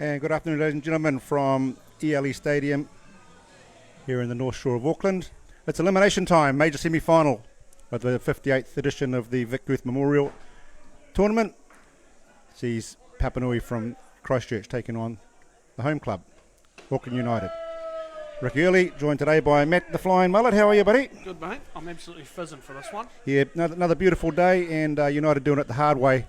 And good afternoon, ladies and gentlemen, from ELE Stadium here in the North Shore of Auckland. It's elimination time, major semi-final of the 58th edition of the Vic Guth Memorial Tournament. Sees Papanui from Christchurch taking on the home club, Auckland United. Rick Early, joined today by Matt the Flying Mullet. How are you, buddy? Good, mate. I'm absolutely fizzing for this one. Yeah, another beautiful day, and United doing it the hard way,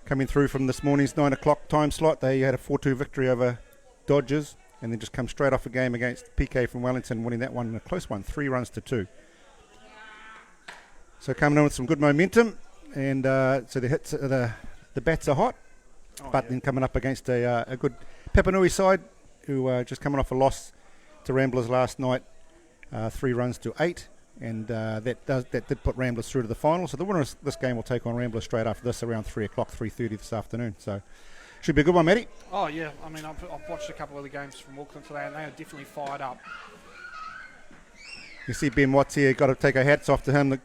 coming through from this morning's 9 o'clock time slot. They had a 4-2 victory over Dodgers, and then just come straight off a game against PK from Wellington, winning that one in a close one, 3-2. So coming in with some good momentum, and so the bats are hot, then coming up against a good Papanui side, who just coming off a loss to Ramblers last night, 3-8, and that did put Ramblers through to the final. So the winner of this game will take on Ramblers straight after this, around 3 o'clock, 3:30 this afternoon. So should be a good one, Matty. Oh yeah, I mean I've watched a couple of the games from Auckland today, and they are definitely fired up. You see Ben Watts here, got to take our hats off to him. The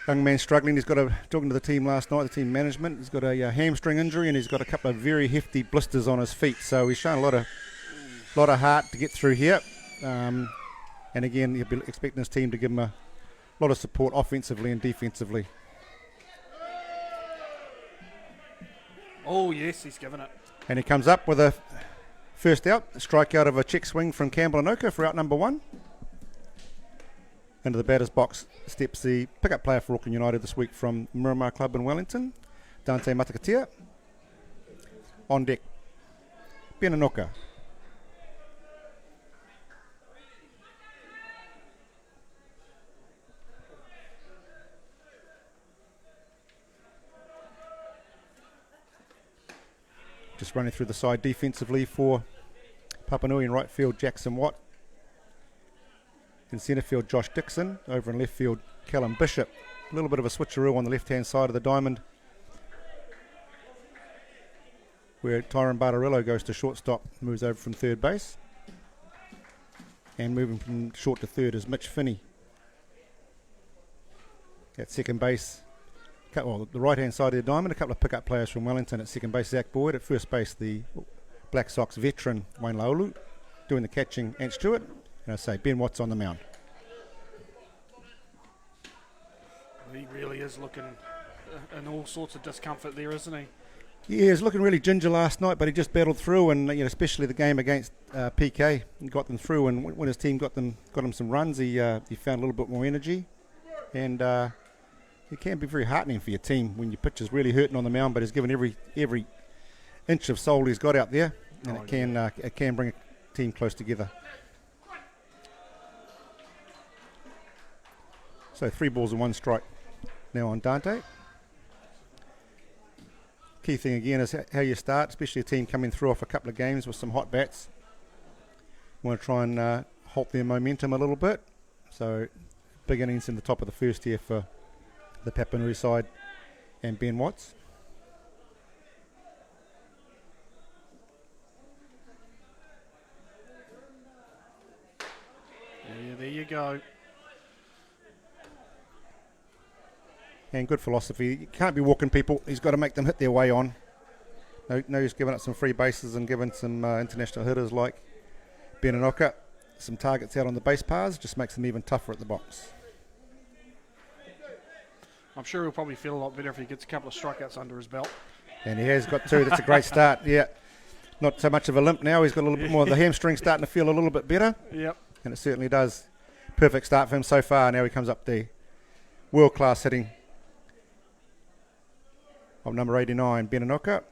young man struggling. He's got talking to the team last night, the team management. He's got a hamstring injury, and he's got a couple of very hefty blisters on his feet. So he's shown a lot of heart to get through here. And again, he'll be expecting his team to give him a lot of support offensively and defensively. Oh yes, he's given it. And he comes up with a first out, a strikeout of a check swing from Campbell Anoka for out number 1. Into the batter's box steps the pickup player for Auckland United this week from Miramar Club in Wellington, Dante Matakatia. On deck, Ben Anoka. Just running through the side defensively for Papanui. In right field, Jackson Watt. In centre field, Josh Dixon. Over in left field, Callum Bishop. A little bit of a switcheroo on the left-hand side of the diamond, where Tyron Bartarillo goes to shortstop, moves over from third base. And moving from short to third is Mitch Finney. At second base, the right-hand side of the diamond, a couple of pickup players from Wellington. At second base, Zach Boyd. At first base, the Black Sox veteran, Wayne Laulu. Doing the catching, Ant Stewart. And I say, Ben Watts on the mound. He really is looking in all sorts of discomfort there, isn't he? Yeah, he was looking really ginger last night, but he just battled through, and especially the game against PK, he got them through. And when his team got him some runs, he found a little bit more energy, and it can be very heartening for your team when your pitcher's really hurting on the mound, but he's given every inch of soul he's got out there, and it can bring a team close together. So 3 balls and 1 strike now on Dante. Key thing again is how you start, especially a team coming through off a couple of games with some hot bats. You want to try and halt their momentum a little bit. So big innings in the top of the first here for the Papanui side and Ben Watts. Yeah, there you go. And good philosophy. You can't be walking people. He's got to make them hit their way on. No, he's given up some free bases and given some international hitters like Ben Anoka some targets out on the base paths. Just makes them even tougher at the box. I'm sure he'll probably feel a lot better if he gets a couple of strikeouts under his belt. And he has got 2. That's a great start. Yeah. Not so much of a limp now. He's got a little bit more of the hamstring starting to feel a little bit better. Yep. And it certainly does. Perfect start for him so far. Now he comes up the world-class hitting of number 89, Ben Anoka.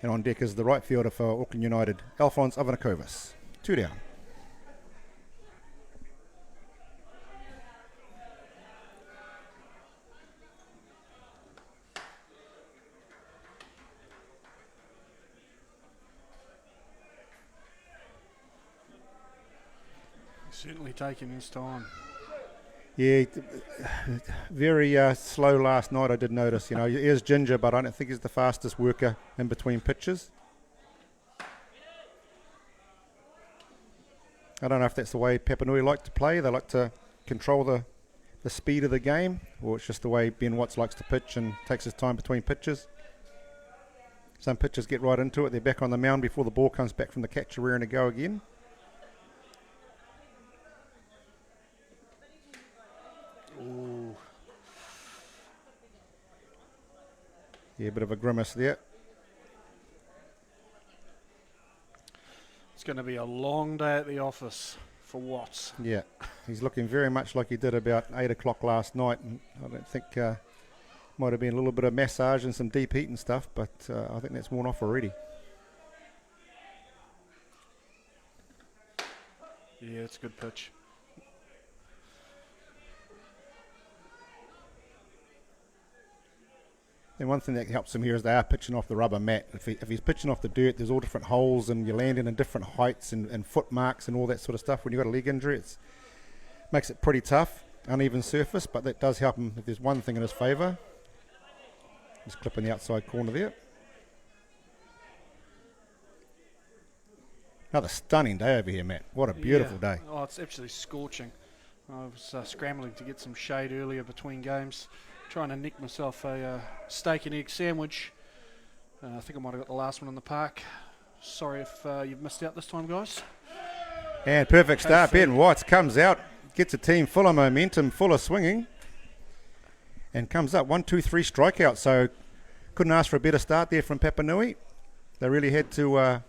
And on deck is the right fielder for Auckland United, Alphonse Avanakovas. 2 down. Certainly taking his time. Yeah, very slow last night, I did notice. He is ginger, but I don't think he's the fastest worker in between pitches. I don't know if that's the way Papanui like to play. They like to control the speed of the game, or it's just the way Ben Watts likes to pitch and takes his time between pitches. Some pitchers get right into it. They're back on the mound before the ball comes back from the catcher, rearing to go again. Ooh. Yeah, a bit of a grimace there. It's going to be a long day at the office for Watts. Yeah, he's looking very much like he did about 8 o'clock last night. And I don't think might have been a little bit of massage and some deep heat and stuff, but I think that's worn off already. Yeah, it's a good pitch. And one thing that helps him here is they are pitching off the rubber mat. If he's pitching off the dirt, there's all different holes and you're landing in different heights and foot marks and all that sort of stuff. When you've got a leg injury, it makes it pretty tough, uneven surface, but that does help him if there's one thing in his favour. Just clipping the outside corner there. Another stunning day over here, Matt. What a beautiful day. Oh, it's absolutely scorching. I was scrambling to get some shade earlier between games, trying to nick myself a steak and egg sandwich. I think I might have got the last one in the park. Sorry if you've missed out this time, guys. And perfect start. Ben Watts comes out, gets a team full of momentum, full of swinging, and comes up 1, 2, 3 strikeouts. So couldn't ask for a better start there from Papanui. They really had to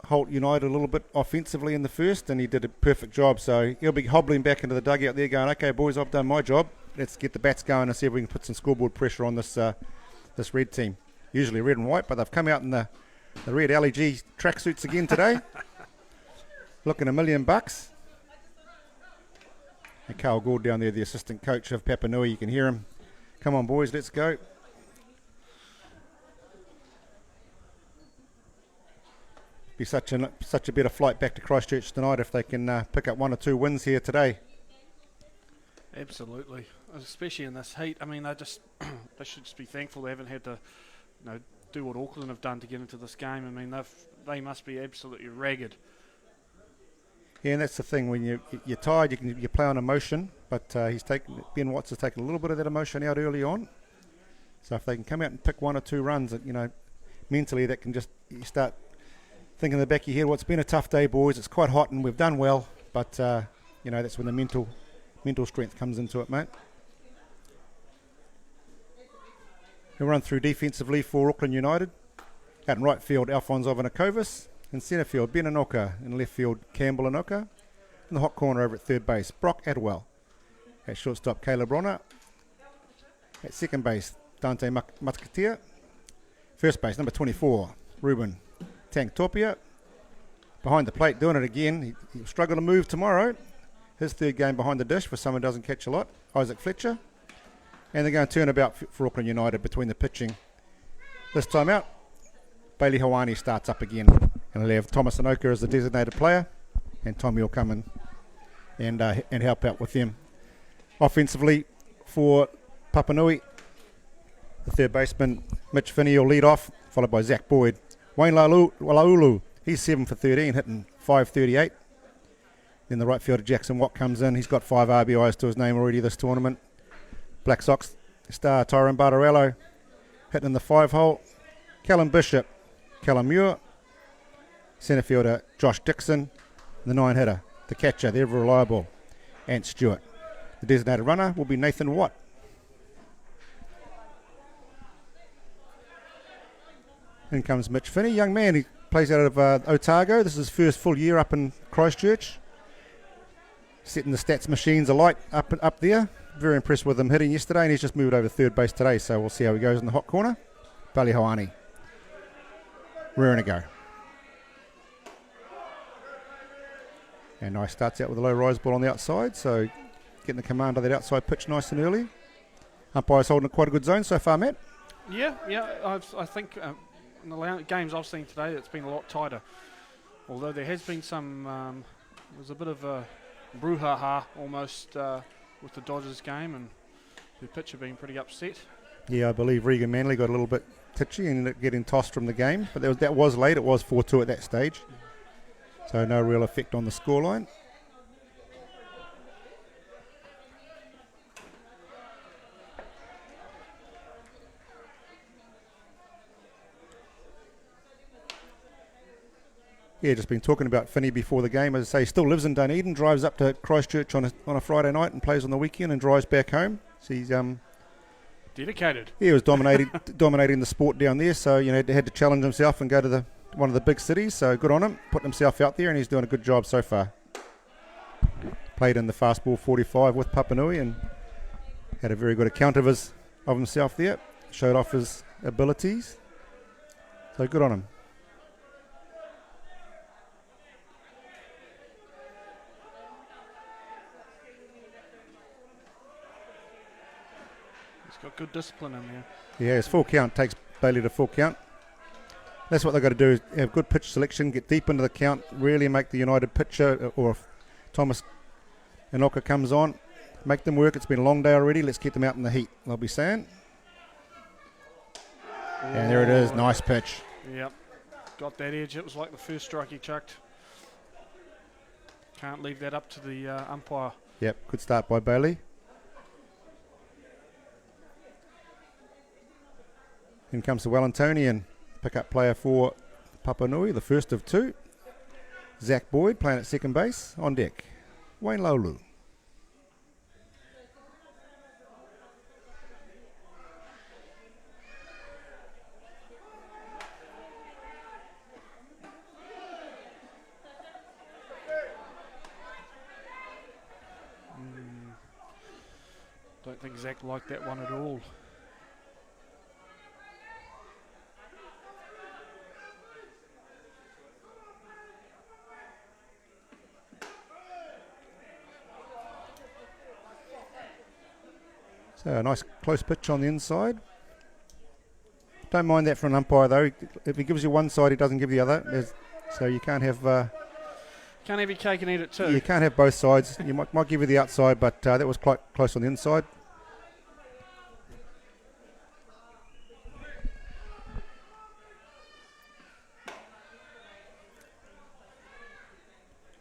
halt United a little bit offensively in the first, and he did a perfect job. So he'll be hobbling back into the dugout there going, okay, boys, I've done my job. Let's get the bats going and see if we can put some scoreboard pressure on this this red team. Usually red and white, but they've come out in the red LEG tracksuits again today. Looking $1 million. And Carl Gord down there, the assistant coach of Papanui, you can hear him. Come on, boys, let's go. Be such a better flight back to Christchurch tonight if they can pick up 1 or 2 wins here today. Absolutely, especially in this heat. I mean, they should just be thankful they haven't had to, do what Auckland have done to get into this game. I mean, they must be absolutely ragged. Yeah, and that's the thing. When you're tired, you play on emotion, but Ben Watts has taken a little bit of that emotion out early on. So if they can come out and pick 1 or 2 runs, mentally that can just you start thinking in the back of your head, well, it's been a tough day, boys. It's quite hot and we've done well, but that's when the mental strength comes into it, mate. He'll run through defensively for Auckland United. Out in right field, Alphonse Ivanakovas. In centre field, Ben Anoka. In left field, Campbell Anoka. In the hot corner over at third base, Brock Adwell. At shortstop, Caleb Bronner. At second base, Dante Matkatia. First base, number 24, Ruben Tank Torpia. Behind the plate, doing it again. He'll struggle to move tomorrow. His third game behind the dish for someone who doesn't catch a lot, Isaac Fletcher. And they're going to turn about for Auckland United between the pitching. This time out, Bailey Hawani starts up again. And they'll have Thomas Anoka as the designated player. And Tommy will come in and help out with them. Offensively for Papanui, the third baseman, Mitch Finney, will lead off, followed by Zach Boyd. Wayne Laulu, he's 7 for 13, hitting .538. Then the right fielder Jackson Watt comes in. He's got 5 RBIs to his name already this tournament. Black Sox star Tyrone Bartarello hitting in the 5-hole. Callum Bishop, Callum Muir. Centre fielder Josh Dixon. The 9-hitter, the catcher, the ever reliable Ant Stewart. The designated runner will be Nathan Watt. In comes Mitch Finney, young man. He plays out of Otago. This is his first full year up in Christchurch. Setting the stats machines alight up there. Very impressed with him hitting yesterday, and he's just moved over third base today, so we'll see how he goes in the hot corner. Bailey Hawani. Raring to go. And nice starts out with a low rise ball on the outside, so getting the command of that outside pitch nice and early. Umpire's holding quite a good zone so far, Matt. Yeah. I think in the games I've seen today, it's been a lot tighter. Although there has been some, there's a bit of a brouhaha almost with the Dodgers game, and the pitcher being pretty upset. Yeah, I believe Regan Manley got a little bit titchy and ended up getting tossed from the game, but that was late. It was 4-2 at that stage, so no real effect on the scoreline. Yeah, just been talking about Finney before the game. As I say, he still lives in Dunedin, drives up to Christchurch on a Friday night and plays on the weekend and drives back home. So he's Dedicated. he was dominating the sport down there. So he had to challenge himself and go to one of the big cities. So good on him, putting himself out there, and he's doing a good job so far. Played in the fastball 45 with Papanui and had a very good account of himself there. Showed off his abilities. So good on him. He's got good discipline in there. Yeah, his full count takes Bailey to full count. That's what they've got to do, is have good pitch selection, get deep into the count, really make the United pitcher, or if Thomas Inoka comes on, make them work. It's been a long day already. Let's get them out in the heat, they'll be saying. And there it is. Nice pitch. Yep. Got that edge. It was like the first strike he chucked. Can't leave that up to the umpire. Yep, good start by Bailey. In comes the Wellingtonian pick-up player for Papanui, the first of two. Zach Boyd playing at second base. On deck, Wayne Laulu. Don't think Zach liked that one at all. So a nice close pitch on the inside. Don't mind that for an umpire though. If he gives you one side, he doesn't give the other. So you can't have... Can't have your cake and eat it too. You can't have both sides. You might give you the outside, but that was quite close on the inside.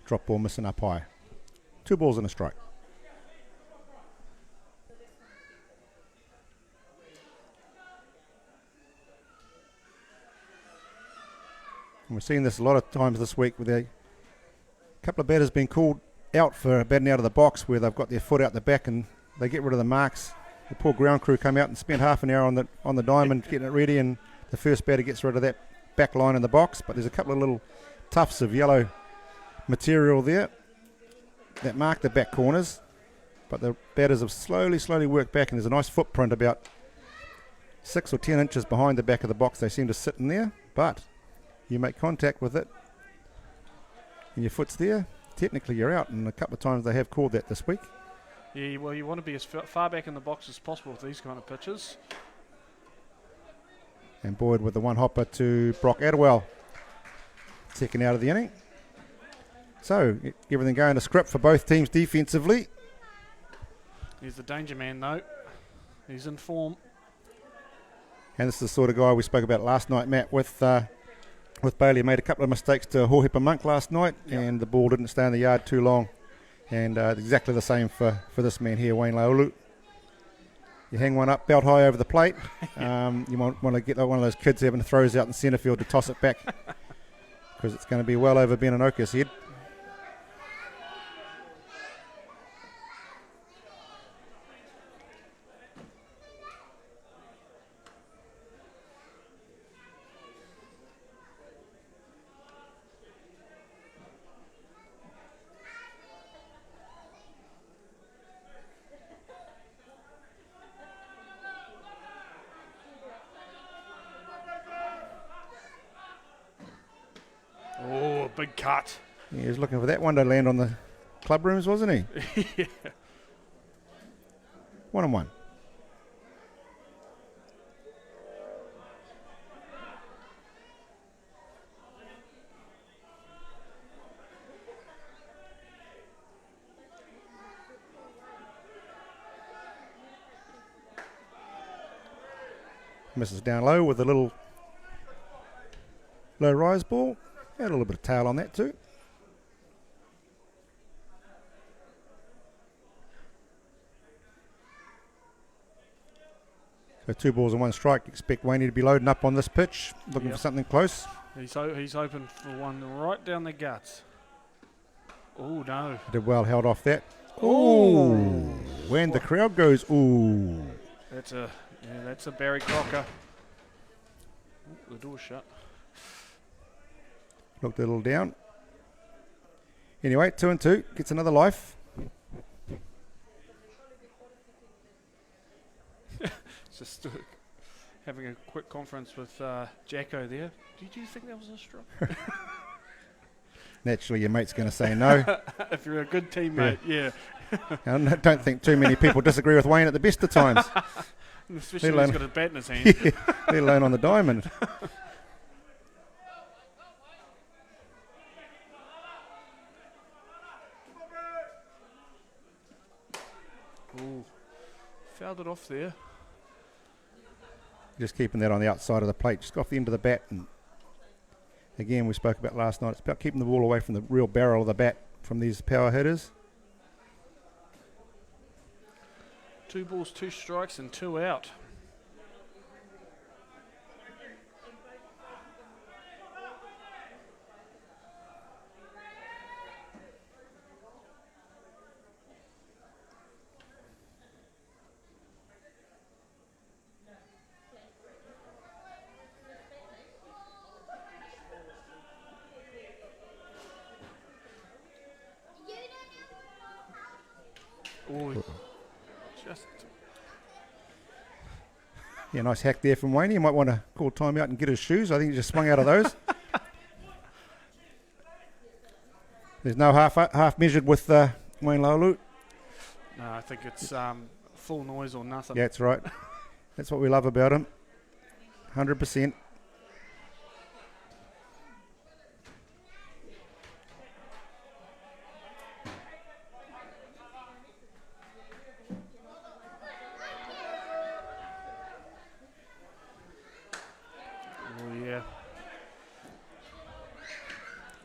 Drop ball missing up high. 2 balls and a strike. And we're seeing this a lot of times this week with a couple of batters being called out for batting out of the box where they've got their foot out the back and they get rid of the marks. The poor ground crew come out and spend half an hour on the diamond getting it ready, and the first batter gets rid of that back line in the box. But there's a couple of little tufts of yellow material there that mark the back corners, but the batters have slowly worked back, and there's a nice footprint about 6 or 10 inches behind the back of the box. They seem to sit in there, but you make contact with it and your foot's there, technically you're out, and a couple of times they have called that this week. Yeah, well, you want to be as far back in the box as possible with these kind of pitches. And Boyd with the one hopper to Brock Adwell, second out of the inning. So everything going to script for both teams defensively. He's the danger man though. He's in form. And this is the sort of guy we spoke about last night, Matt, with Bailey. Made a couple of mistakes to Hohepa Monk last night, and the ball didn't stay in the yard too long. And exactly the same for this man here, Wayne Laulu. You hang one up, belt high over the plate. You might want to get one of those kids having throws out in centre field to toss it back, because it's going to be well over Ben Anoka's head. Oh, big cut. Yeah, he was looking for that one to land on the club rooms, wasn't he? Yeah. 1-1. Misses down low with a little low rise ball. Had a little bit of tail on that too. So 2 balls and 1 strike. Expect Wayne to be loading up on this pitch, looking for something close. He's open for one right down the guts. Oh no! Did well, held off that. Oh. Ooh. When the crowd goes, ooh. That's a Barry Crocker. Ooh, the door's shut. Looked a little down. Anyway, 2-2. Gets another life. Just having a quick conference with Jacko there. Did you think that was a stroke? Naturally, your mate's going to say no. If you're a good teammate, yeah. I don't think too many people disagree with Wayne at the best of times. Especially when he's got a bat in his hand. Yeah, let alone on the diamond. Ooh, fouled it off there. Just keeping that on the outside of the plate, just off the end of the bat. And again, we spoke about last night, it's about keeping the ball away from the real barrel of the bat from these power hitters. 2 balls, 2 strikes, and 2 out. Oh, just Yeah, nice hack there from Wayne. You might want to call time out and get his shoes. I think he just swung out of those. There's no half measured with Wayne Laulu. no, I think it's full noise or nothing. Yeah, that's right. That's what we love about him. 100%. Oh yeah.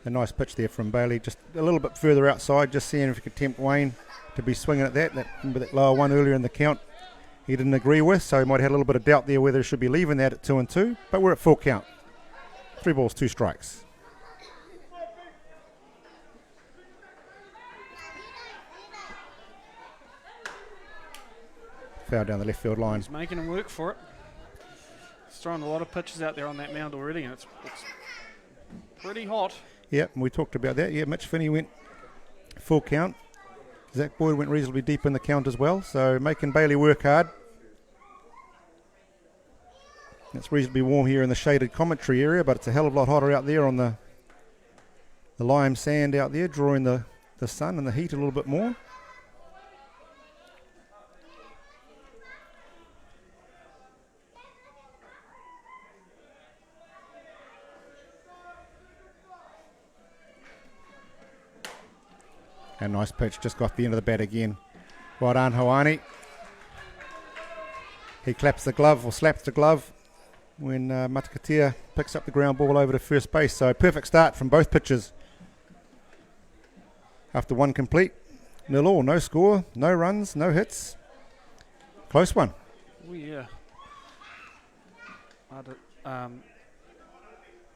A nice pitch there from Bailey, just a little bit further outside, just seeing if he could tempt Wayne to be swinging at that. Remember that lower one earlier in the count he didn't agree with, so he might have had a little bit of doubt there whether he should be leaving that at 2-2. But we're at full count. 3 balls, 2 strikes. Foul down the left field line. He's making him work for it. He's throwing a lot of pitches out there on that mound already, and it's pretty hot. Yeah, and we talked about that. Yeah, Mitch Finney went full count. Zach Boyd went reasonably deep in the count as well, so making Bailey work hard. It's reasonably warm here in the shaded commentary area, but it's a hell of a lot hotter out there on the lime sand out there, drawing the sun and the heat a little bit more. A nice pitch, just got the end of the bat again. Well done, Hawani. He claps the glove, or slaps the glove, when Matakatia picks up the ground ball over to first base. So perfect start from both pitchers. After one complete, 0-0, no score, no runs, no hits. Close one. Oh yeah.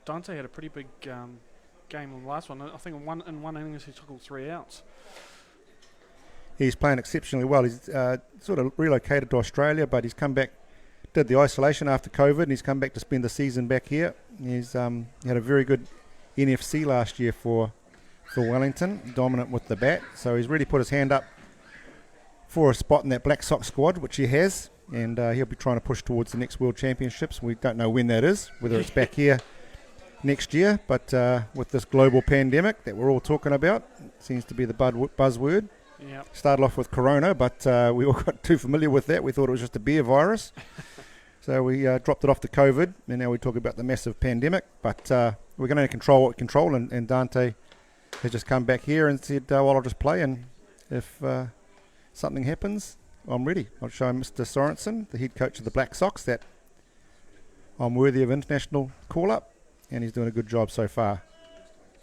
Dante had a pretty big game on the last one. I think in one innings he took all 3 outs. He's playing exceptionally well. He's sort of relocated to Australia, but he's come back, did the isolation after COVID, and he's come back to spend the season back here. He's had a very good NFC last year for Wellington, dominant with the bat. So he's really put his hand up for a spot in that Black Sox squad, which he has, and he'll be trying to push towards the next World Championships. We don't know when that is, whether it's back here next year, but with this global pandemic that we're all talking about, seems to be the buzzword. Yep. Started off with Corona, but we all got too familiar with that. We thought it was just a beer virus. So we dropped it off to COVID, and now we talk about the massive pandemic. But we're going to control what we control, and Dante has just come back here and said, well, I'll just play, and if something happens, I'm ready. I'll show Mr. Sorensen, the head coach of the Black Sox, that I'm worthy of international call-up, and he's doing a good job so far.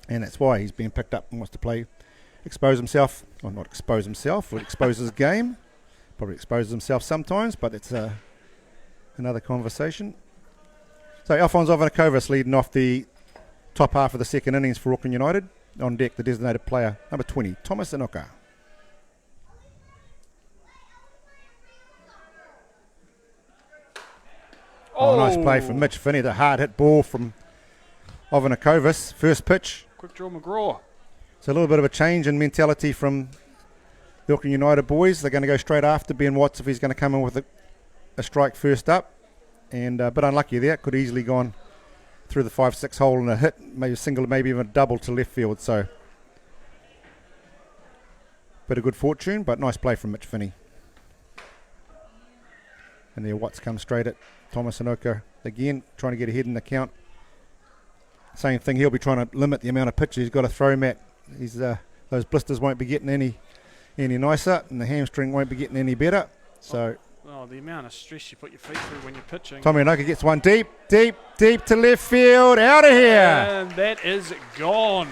And that's why he's been picked up and wants to play, expose himself, well, not expose himself, but expose his game. Probably exposes himself sometimes, but it's another conversation. So Alphonse Ivanakovas leading off the top half of the second innings for Auckland United. On deck, the designated player, number 20, Thomas Inoka. Oh, nice play from Mitch Finney. The hard hit ball from Ovanakovis. First pitch. Quick draw McGraw. It's a little bit of a change in mentality from the Auckland United boys. They're going to go straight after Ben Watts if he's going to come in with a strike first up. And a bit unlucky there. Could easily gone through the 5-6 hole and a hit, maybe a single, maybe even a double to left field. So, bit of good fortune, but nice play from Mitch Finney. And there Watts comes straight at Thomas Inoka again, trying to get ahead in the count. Same thing, he'll be trying to limit the amount of pitches he's got to throw, Matt. Those blisters won't be getting any nicer, and the hamstring won't be getting any better. So, the amount of stress you put your feet through when you're pitching. Tommy Inoka gets one deep to left field, out of here. And that is gone.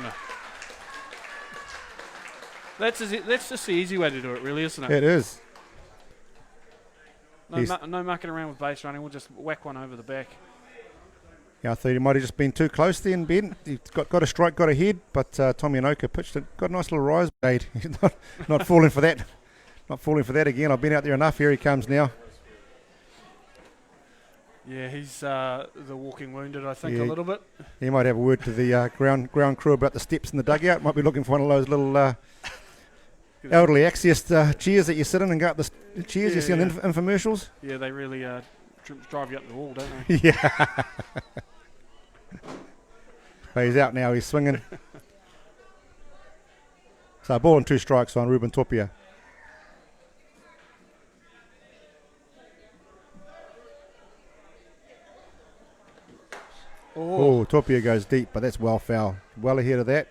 That's just the easy way to do it, really, isn't it? It is. No mucking around with base running. We'll just whack one over the back. Yeah, I thought he might have just been too close then, Ben. He got a strike, got ahead, but Tommy Inoka pitched it. Got a nice little rise. He's not falling for that. Not falling for that again. I've been out there enough. Here he comes now. Yeah, he's the walking wounded, I think, a little bit. He might have a word to the ground crew about the steps in the dugout. Might be looking for one of those little elderly access chairs that you sit in and go up the chairs you see on infomercials. Yeah, they really drive you up the wall, don't they? Yeah. But he's out now. He's swinging. So a ball and 2 strikes on Ruben Topia. Oh, Topia goes deep, but that's well foul. Well ahead of that.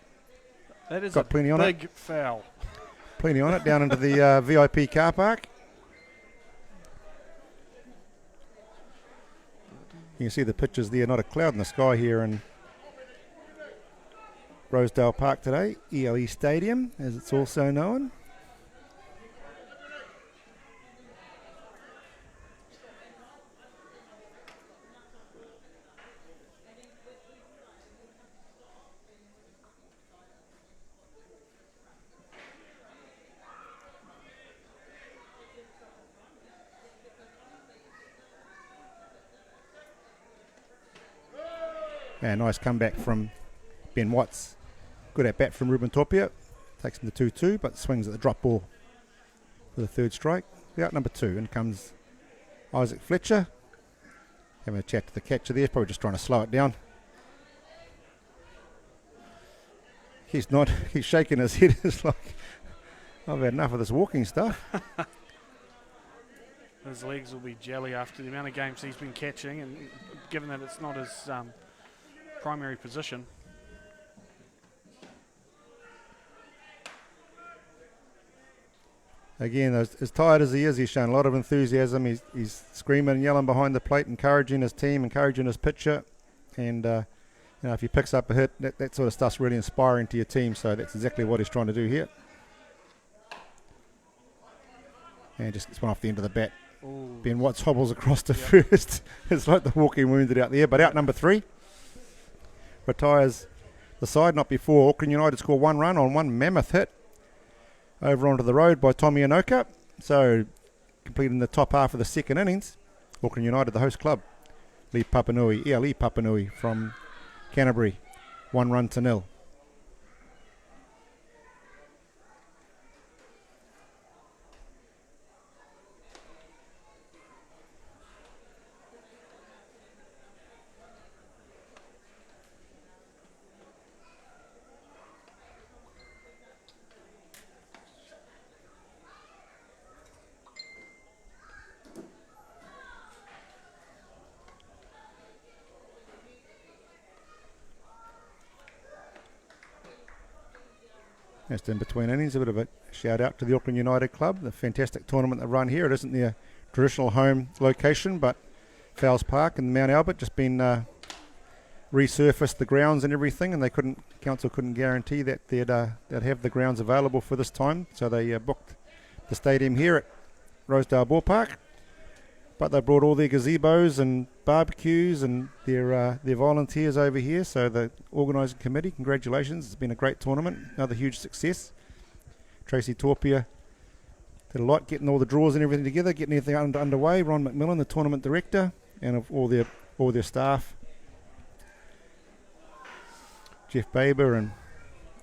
That is got plenty on big foul. Plenty on it, down into the VIP car park. You can see the pictures there, not a cloud in the sky here in Rosedale Park today, ELE Stadium, as it's also known. And nice comeback from Ben Watts. Good at bat from Ruben Topia. Takes him to 2-2, but swings at the drop ball for the 3rd strike. Out number 2, and comes Isaac Fletcher. Having a chat to the catcher there, probably just trying to slow it down. He's shaking his head. It's like, I've had enough of this walking stuff. His legs will be jelly after the amount of games he's been catching, and given that it's not his primary position. Again, as tired as he is, he's shown a lot of enthusiasm. He's screaming and yelling behind the plate, encouraging his team, encouraging his pitcher. And if he picks up a hit, that sort of stuff's really inspiring to your team. So that's exactly what he's trying to do here. And just gets one off the end of the bat. Ooh. Ben Watts hobbles across to first. It's like the walking wounded out there. But out number 3 retires the side. Not before Auckland United score 1 run on one mammoth hit over onto the road by Tommy Inoka. So completing the top half of the second innings, Auckland United, the host club. Lee Papanui from Canterbury, 1 run to 0. Just in between innings, a bit of a shout out to the Auckland United Club, the fantastic tournament they run here. It isn't their traditional home location, but Fowles Park and Mount Albert just been resurfaced the grounds and everything, and council couldn't guarantee that they'd have the grounds available for this time, so they booked the stadium here at Rosedale Ballpark. But they brought all their gazebos and barbecues and their volunteers over here. So the organising committee, congratulations. It's been a great tournament. Another huge success. Tracy Torpia did a lot getting all the draws and everything together, getting everything underway. Ron McMillan, the tournament director, and of all their staff. Jeff Baber and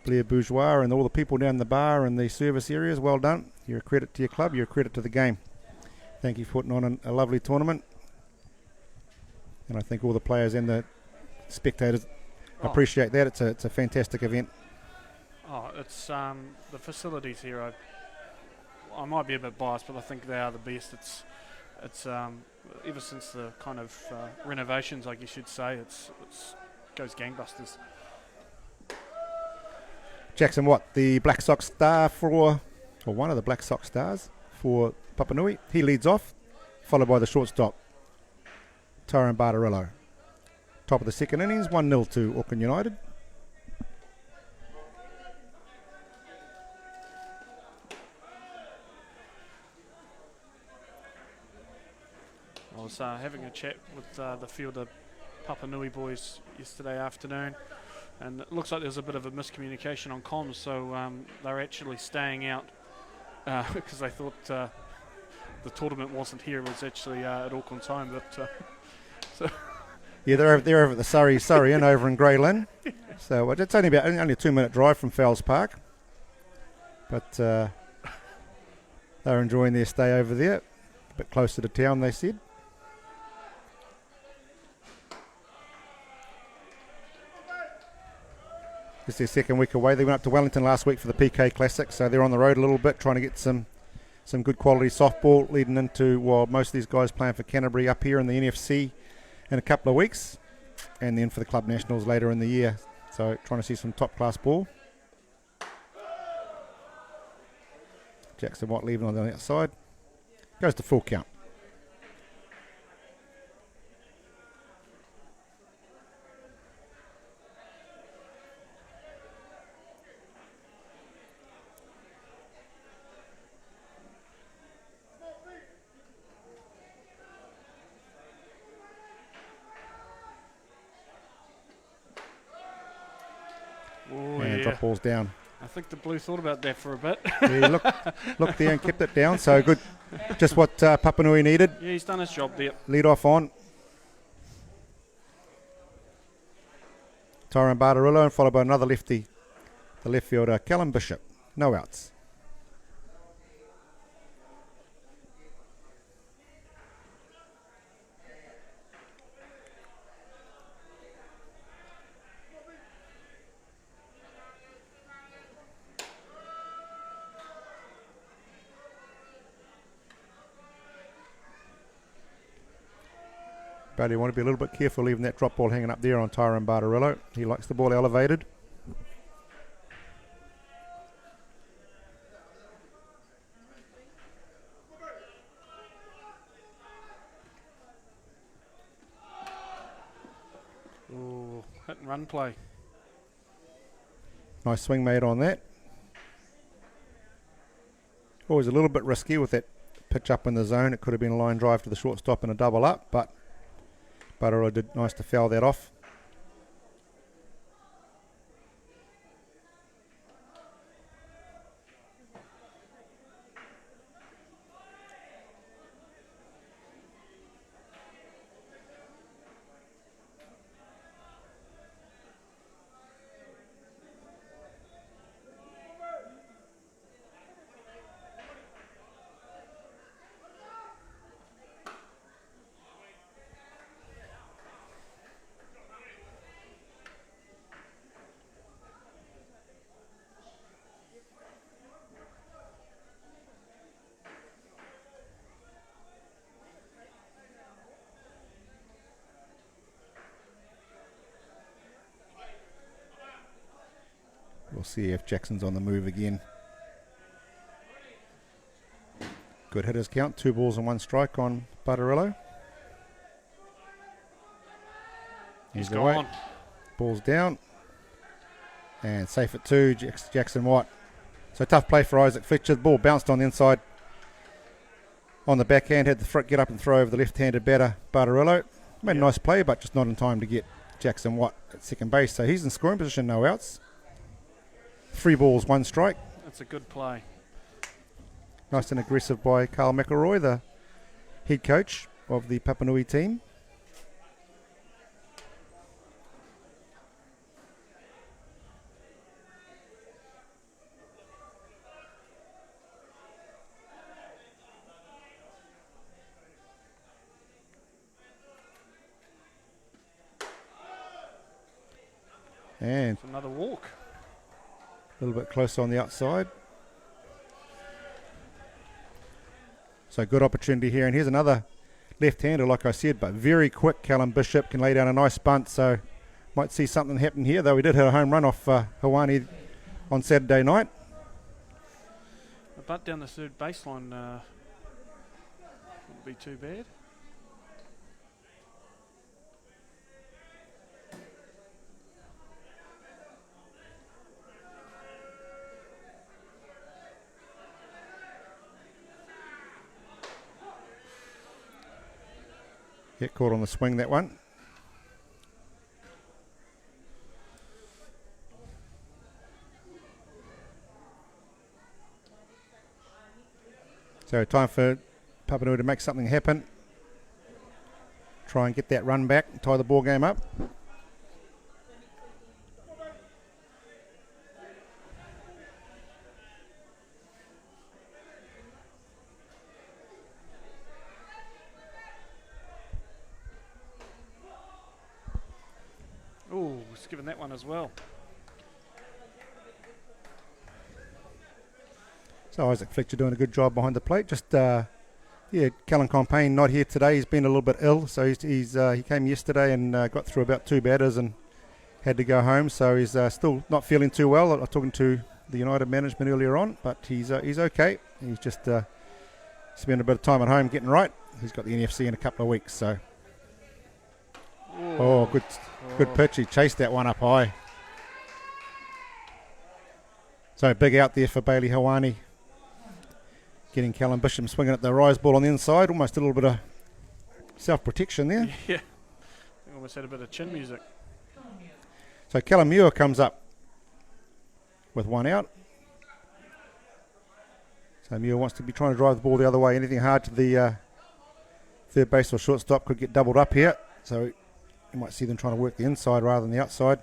Blair Bourgeois and all the people down the bar and the service areas. Well done. You're a credit to your club. You're a credit to the game. Thank you for putting on a lovely tournament. And I think all the players and the spectators appreciate that. It's a fantastic event. Oh, it's the facilities here. I might be a bit biased, but I think they are the best. It's ever since the kind of renovations, I guess you'd say, it's goes gangbusters. Jackson Watt, the Black Sox star or one of the Black Sox stars for Papanui. He leads off, followed by the shortstop, Tyrone Bartarello. Top of the second innings, 1-0 to Auckland United. I was having a chat with the fielder Papanui boys yesterday afternoon, and it looks like there's a bit of a miscommunication on comms, so they're actually staying out because they thought the tournament wasn't here. It was actually at Auckland time. But so yeah, they're over at the Surrey Inn over in Grey Lynn. So it's only a 2-minute drive from Fowles Park, but they're enjoying their stay over there, a bit closer to town, they said. It's their second week away. They went up to Wellington last week for the PK Classic, so they're on the road a little bit, trying to get some good quality softball leading into, well, most of these guys playing for Canterbury up here in the NFC in a couple of weeks, and then for the Club Nationals later in the year. So trying to see some top-class ball. Jackson Watt leaving on the outside. Goes to full count. Drop balls down. I think the Blue thought about that for a bit. Yeah, looked there and kept it down. So good. Just what Papanui needed. Yeah, he's done his job there. Lead off on. Tyrone Bartarello, and followed by another lefty, the left fielder, Callum Bishop. No outs. But you want to be a little bit careful leaving that drop ball hanging up there on Tyrone Bartarello. He likes the ball elevated. Ooh, hit and run play. Nice swing made on that. Always a little bit risky with that pitch up in the zone. It could have been a line drive to the shortstop and a double up, but Bartarello did nice to foul that off. We'll see if Jackson's on the move again. Good hitters count. 2 balls and 1 strike on Bartarello. He's away. gone. Ball's down. And safe at 2, Jackson Watt. So tough play for Isaac Fletcher. The ball bounced on the inside on the backhand, had the get up and throw over the left-handed batter, Barbarello. Made a Yep. nice play, but just not in time to get Jackson Watt at second base. So he's in scoring position, no outs. 3 balls, 1 strike. That's a good play. Nice and aggressive by Carl McElroy, the head coach of the Papanui team. And It's another walk. a little bit closer on the outside. So good opportunity here. And here's another left-hander, like I said, but very quick. Callum Bishop can lay down a nice bunt. So might see something happen here, though. We did hit a home run off Hawani on Saturday night. A butt down the third baseline wouldn't be too bad. Get caught on the swing, that one. So time for Papanui to make something happen. Try and get that run back, tie the ball game up. Oh, he's given that one as well. So Isaac Fletcher doing a good job behind the plate. Just, Callum Compain not here today. He's been a little bit ill, so he came yesterday and got through about 2 batters and had to go home. So he's still not feeling too well. I was talking to the United management earlier on, but he's okay. He's just spent a bit of time at home getting right. He's got the NFC in a couple of weeks. So, good pitch. He chased that one up high. So big out there for Bailey Hawani. Getting Callum Bishop swinging at the rise ball on the inside. Almost a little bit of self-protection there. Yeah. I almost had a bit of chin music. So Callum Muir comes up with 1 out. So Muir wants to be trying to drive the ball the other way. Anything hard to the third base or shortstop could get doubled up here. So you might see them trying to work the inside rather than the outside.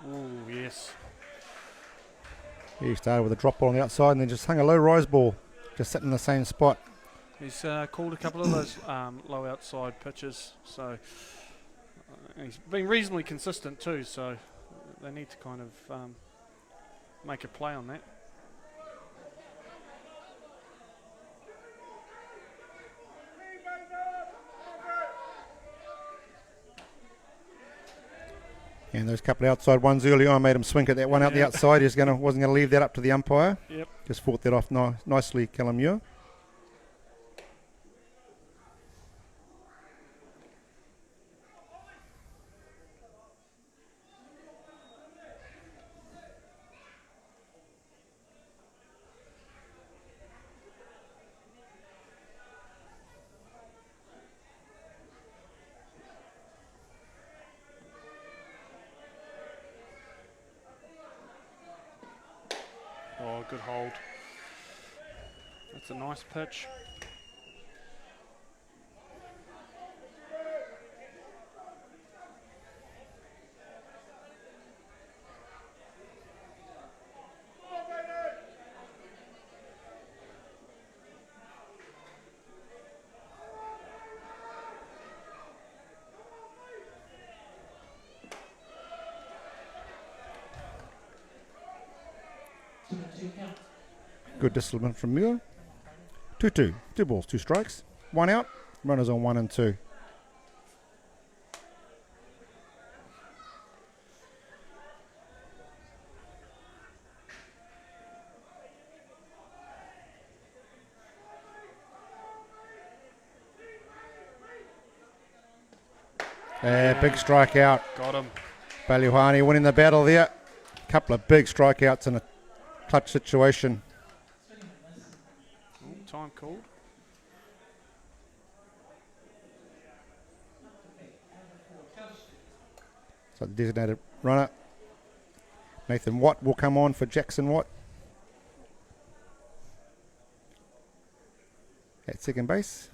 Oh, yes. He started with a drop ball on the outside and then just hung a low rise ball, just sitting in the same spot. He's called a couple of those low outside pitches, so he's been reasonably consistent too, so they need to kind of make a play on that. And those couple of outside ones early on made him swing at that one out the outside. He wasn't going to leave that up to the umpire. Yep. Just fought that off nicely, Callum Muir. Oh, good hold. That's a nice pitch. Good discipline from Muir. 2-2. 2 balls, 2 strikes. 1 out. Runners on 1 and 2. Big strikeout. Got him. Balihuani winning the battle there. Couple of big strikeouts in a clutch situation. Oh, time called. So the designated runner, Nathan Watt, will come on for Jackson Watt at second base.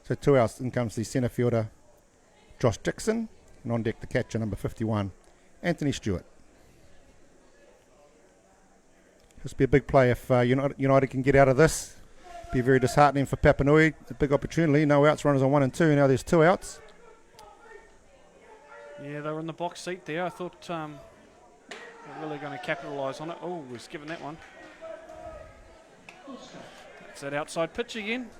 So 2 outs, in comes the centre fielder, Josh Dixon, and on deck the catcher, number 51, Anthony Stewart. This will be a big play if United can get out of this. Be very disheartening for Papanui. A big opportunity. No outs, runners on 1 and 2. Now there's 2 outs. Yeah, they were in the box seat there. I thought they're really going to capitalise on it. Oh, was given that one. It's that outside pitch again.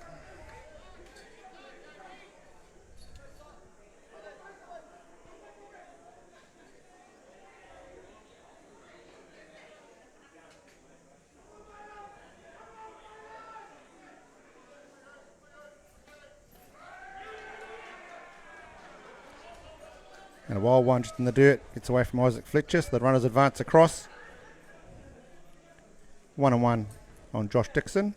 And a wild one just in the dirt. Gets away from Isaac Fletcher. So the runners advance across. 1 and 1 on Josh Dixon.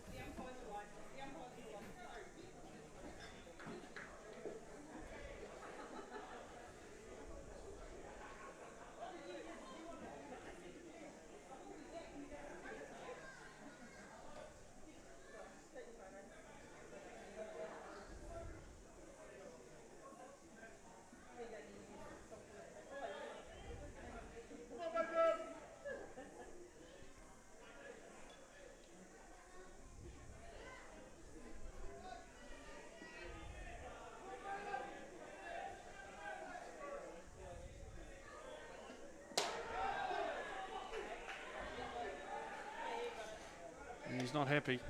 He's not happy.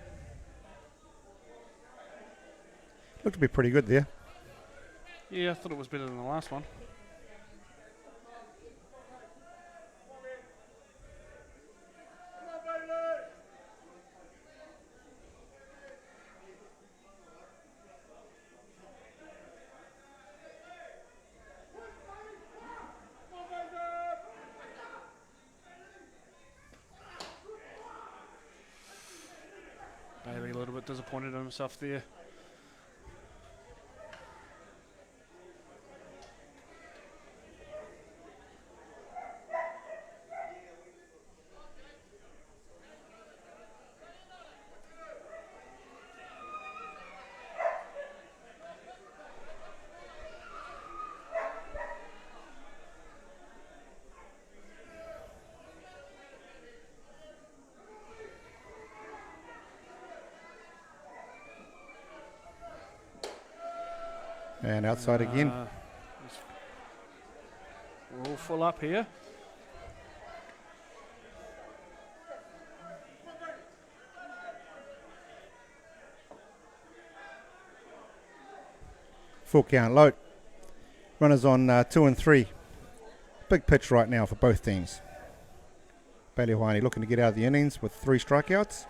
Looked to be pretty good there. Yeah, I thought it was better than the last one. Bailey a little bit disappointed in himself there. And outside again. We're all full up here. Full count, low. Runners on 2 and 3. Big pitch right now for both teams. Balihuani looking to get out of the innings with 3 strikeouts.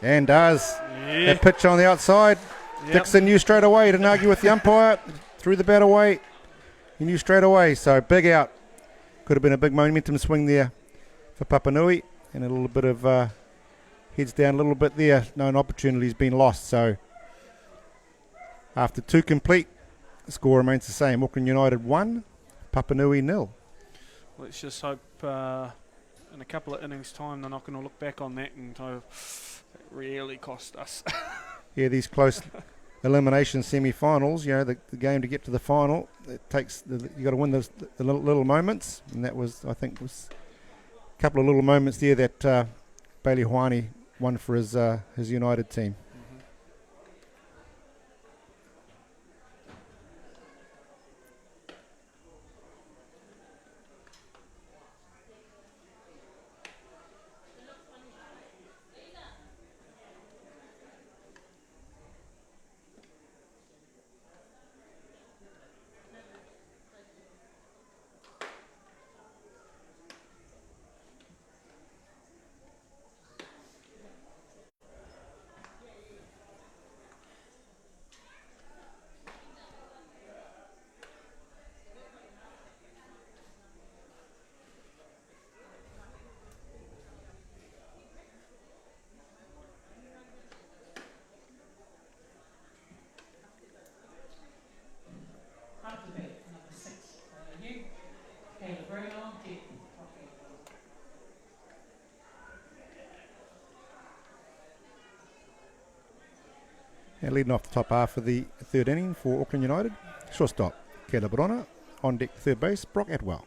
And does. Yeah. That pitch on the outside. Yep. Dixon knew straight away. Didn't argue with the umpire. Threw the bat away. He knew straight away. So big out. Could have been a big momentum swing there for Papanui. And a little bit of heads down a little bit there. No opportunity's been lost. So after 2 complete, the score remains the same. Auckland United 1, Papanui 0. Let's just hope in a couple of innings' time they're not going to look back on that and go, it really cost us. Yeah, these close elimination semi-finals, the game to get to the final, it takes you got to win the little moments, and that was, I think, was a couple of little moments there that Balihuani won for his United team. And leading off the top half of the third inning for Auckland United, shortstop Caleb Rona, on deck third base Brock Atwell.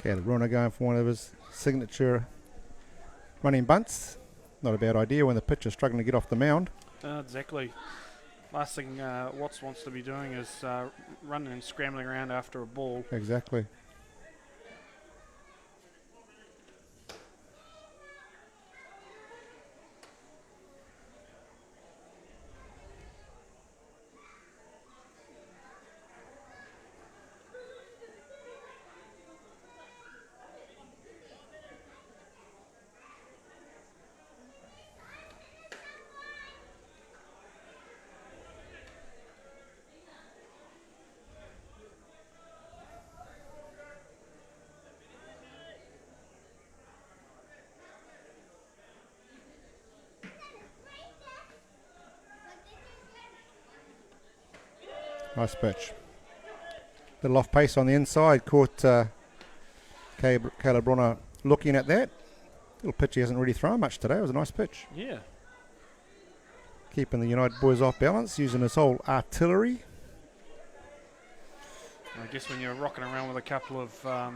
Caleb Rona going for one of his signature running bunts. Not a bad idea when the pitcher's struggling to get off the mound. Exactly. Last thing Watts wants to be doing is running and scrambling around after a ball. Exactly. Nice pitch. Little off pace on the inside. Caught Caleb Rona looking at that. Little pitch he hasn't really thrown much today. It was a nice pitch. Yeah. Keeping the United boys off balance, using his whole artillery. I guess when you're rocking around with a couple of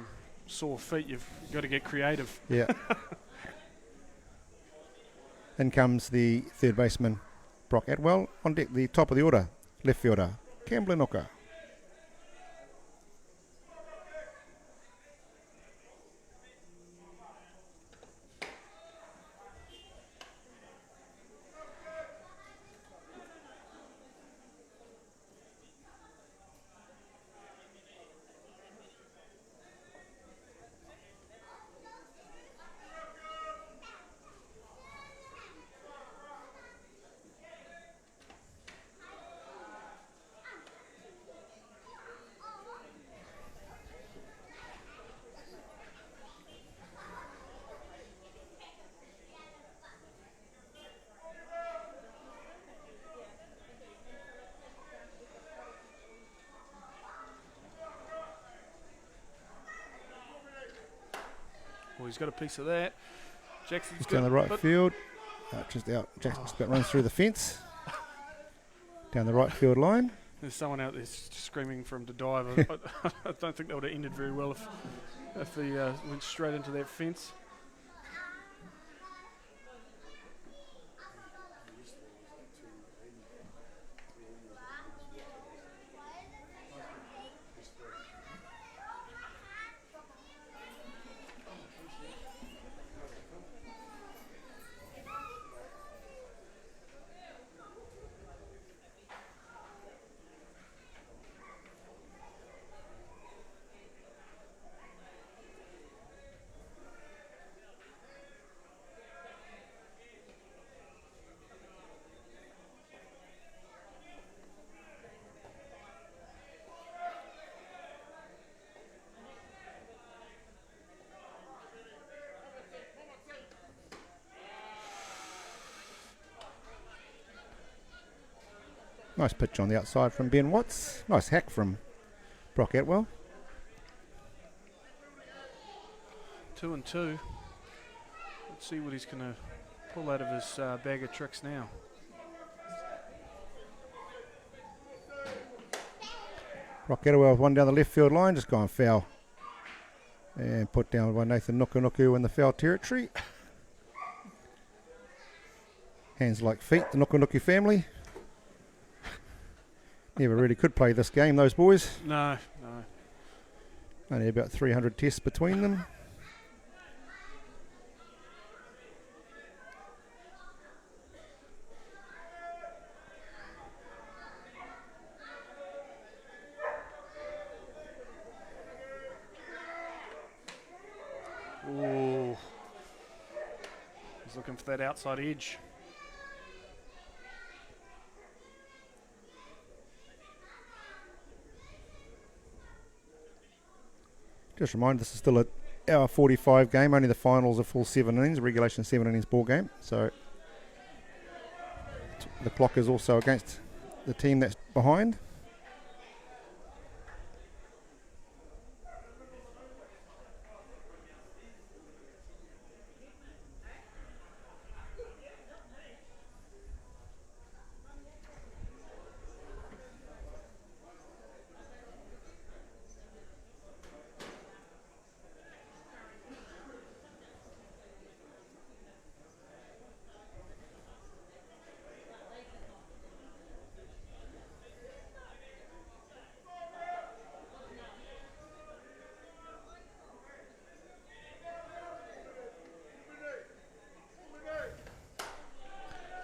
sore feet, you've got to get creative. Yeah. In comes the third baseman, Brock Atwell. On deck, the top of the order, left fielder, Campbell Inoka. Well, he's got a piece of that. Jackson's Just down the right field. Just out. Jackson's about runs through the fence. Down the right field line. There's someone out there screaming for him to dive. I don't think that would have ended very well if he went straight into that fence. Nice pitch on the outside from Ben Watts. Nice hack from Brock Atwell. 2-2. Let's see what he's going to pull out of his bag of tricks now. Brock Atwell with one down the left field line, just gone foul. And put down by Nathan Nukunuku in the foul territory. Hands like feet, the Nukunuku family. Never really could play this game, those boys. No. Only about 300 tests between them. Ooh. He's looking for that outside edge. Just a reminder, this is still a hour 45 game. Only the finals are full 7 innings, regulation 7 innings ball game. So the clock is also against the team that's behind.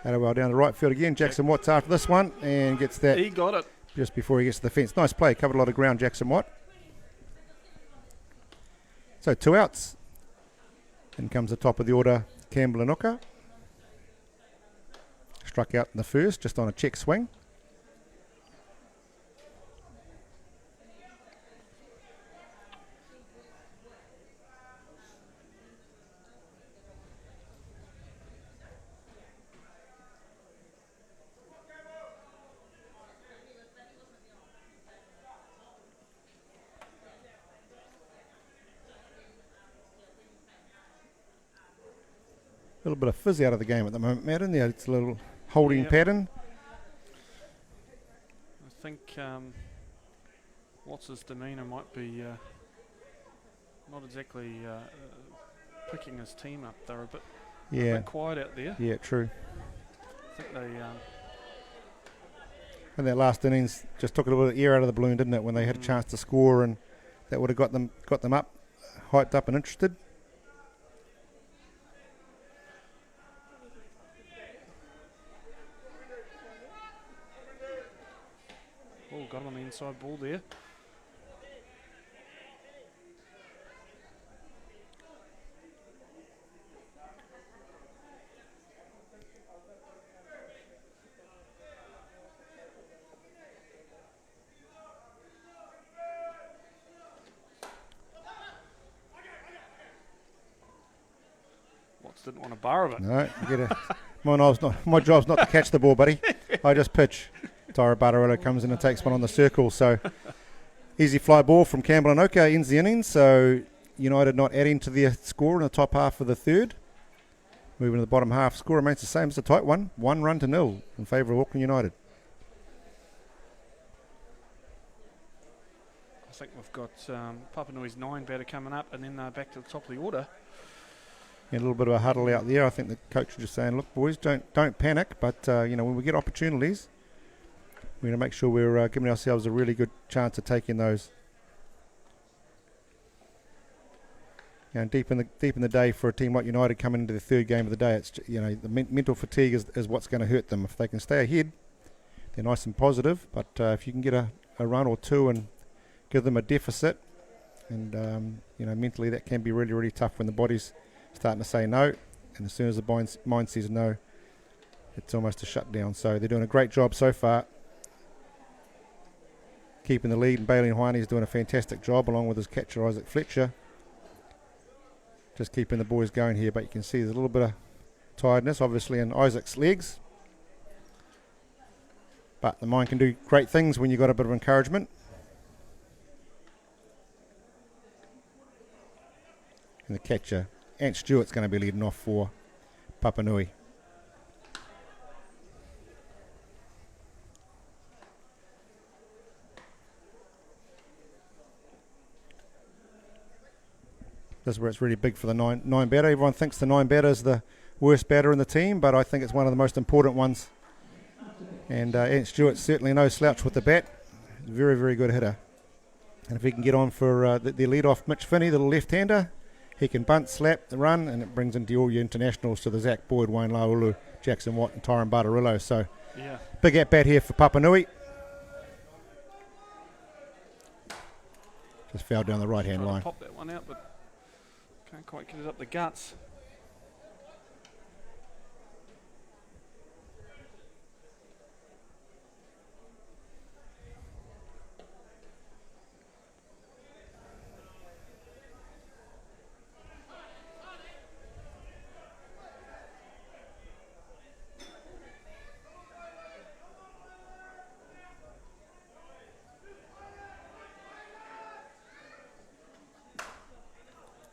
And well down the right field again. Jackson Watt's after this one and gets that He got it. just before he gets to the fence. Nice play, covered a lot of ground, Jackson Watt. So 2 outs. In comes the top of the order, Campbell Anuka. Struck out in the first, just on a check swing. A little bit of fizz out of the game at the moment, Matt, isn't there? It's a little holding pattern. I think Watts' demeanour might be not exactly picking his team up. They're a bit quiet out there. Yeah, true. I think they... And that last innings just took a little bit of air out of the balloon, didn't it, when they had a chance to score, and that would have got them up, hyped up and interested. Oh, got him on the inside ball there. Watts didn't want a bar of it. No, my job's not to catch the ball, buddy. I just pitch. Tyra Barbarella comes in and takes one on the circle. So easy fly ball from Campbell and Oka ends the innings. So United not adding to their score in the top half of the third. Moving to the bottom half. Score remains the same. It's a tight one. 1-0 in favour of Auckland United. I think we've got Papanui's 9 batter coming up, and then back to the top of the order. Yeah, a little bit of a huddle out there. I think the coach was just saying, look, boys, don't panic. But, when we get opportunities, we're going to make sure we're giving ourselves a really good chance of taking those. And deep in the day for a team like United coming into the third game of the day, it's the mental fatigue is what's going to hurt them. If they can stay ahead, they're nice and positive. But if you can get a run or two and give them a deficit, and mentally that can be really, really tough when the body's starting to say no, and as soon as the mind says no, it's almost a shutdown. So they're doing a great job so far, keeping the lead, and Bailey Hwani is doing a fantastic job along with his catcher Isaac Fletcher. Just keeping the boys going here, but you can see there's a little bit of tiredness obviously in Isaac's legs, but the mind can do great things when you've got a bit of encouragement. And the catcher Ant Stewart's going to be leading off for Papanui. This is where it's really big for the nine batter. Everyone thinks the 9 batter is the worst batter in the team, but I think it's one of the most important ones. And Ant Stewart's certainly no slouch with the bat. Very, very good hitter. And if he can get on for the lead off Mitch Finney, the left-hander, he can bunt, slap, the run, and it brings into all your internationals to the Zach Boyd, Wayne Laulu, Jackson Watt and Tyron Bartarillo. So Yeah. big at-bat here for Papanui. Just fouled down the right-hand Tried to line. pop that one out, but can't quite get it up the guts.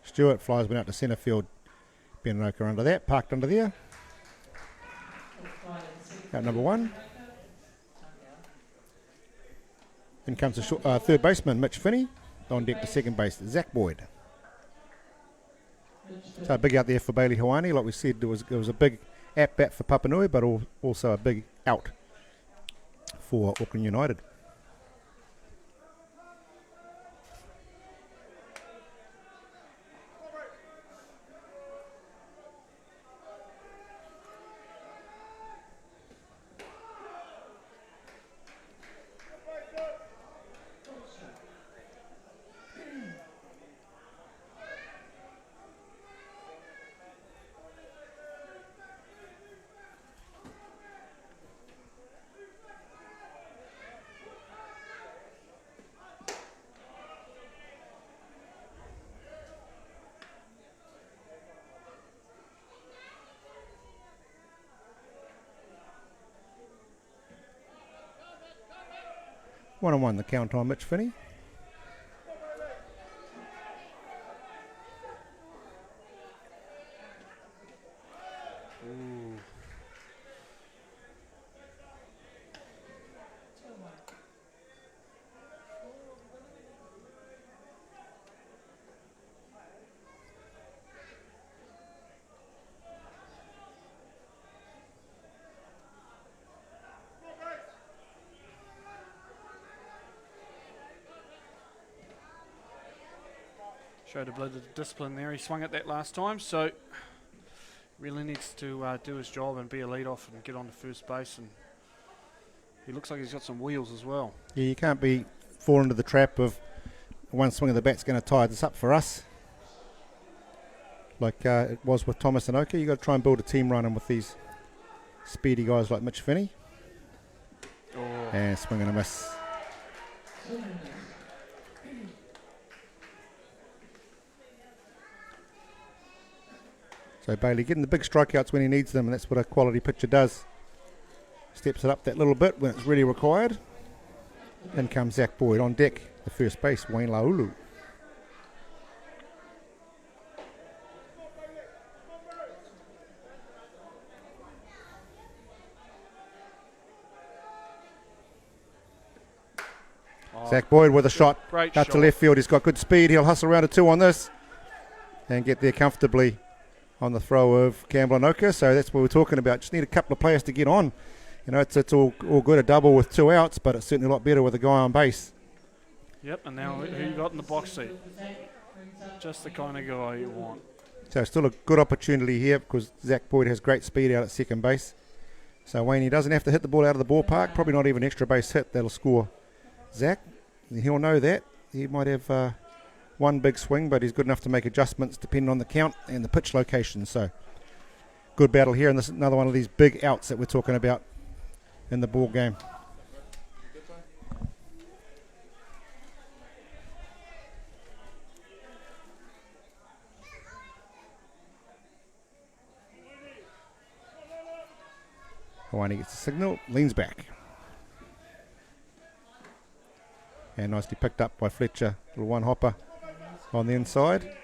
Stewart flies one out to centre field. Benroka under that, parked under there. Out number 1. Then comes the third baseman, Mitch Finney. On deck to second base, Zach Boyd. So a big out there for Bailey Hawani. Like we said, it was a big at-bat for Papanui, but also a big out for Auckland United. One on one, the count on Mitch Finney. Ooh. Showed a bit of discipline there. He swung at that last time, so really needs to do his job and be a lead-off and get on to first base. And he looks like he's got some wheels as well. Yeah, you can't fall into the trap of one swing of the bat's going to tie this up for us, like it was with Thomas and Oka. You've got to try and build a team running with these speedy guys like Mitch Finney. Oh. And swing and a miss. So Bailey getting the big strikeouts when he needs them, and that's what a quality pitcher does. Steps it up that little bit when it's really required. In comes Zach Boyd on deck, the first base, Wayne Laulu. Zach Boyd with a shot Great out shot. to left field. He's got good speed. He'll hustle around a 2 on this and get there comfortably on the throw of Campbell and Oka. So that's what we're talking about. Just need a couple of players to get on. You know, it's all good, a double with 2 outs, but it's certainly a lot better with a guy on base. Yep, and now who you got in the box seat? Just the kind of guy you want. So still a good opportunity here because Zach Boyd has great speed out at second base. So Wayne, he doesn't have to hit the ball out of the ballpark. Probably not even extra base hit that'll score Zach. He'll know that. He might have one big swing, but he's good enough to make adjustments depending on the count and the pitch location. So good battle here, and this is another one of these big outs that we're talking about in the ball game. Hawani gets the signal, leans back. And nicely picked up by Fletcher. Little one hopper on the inside.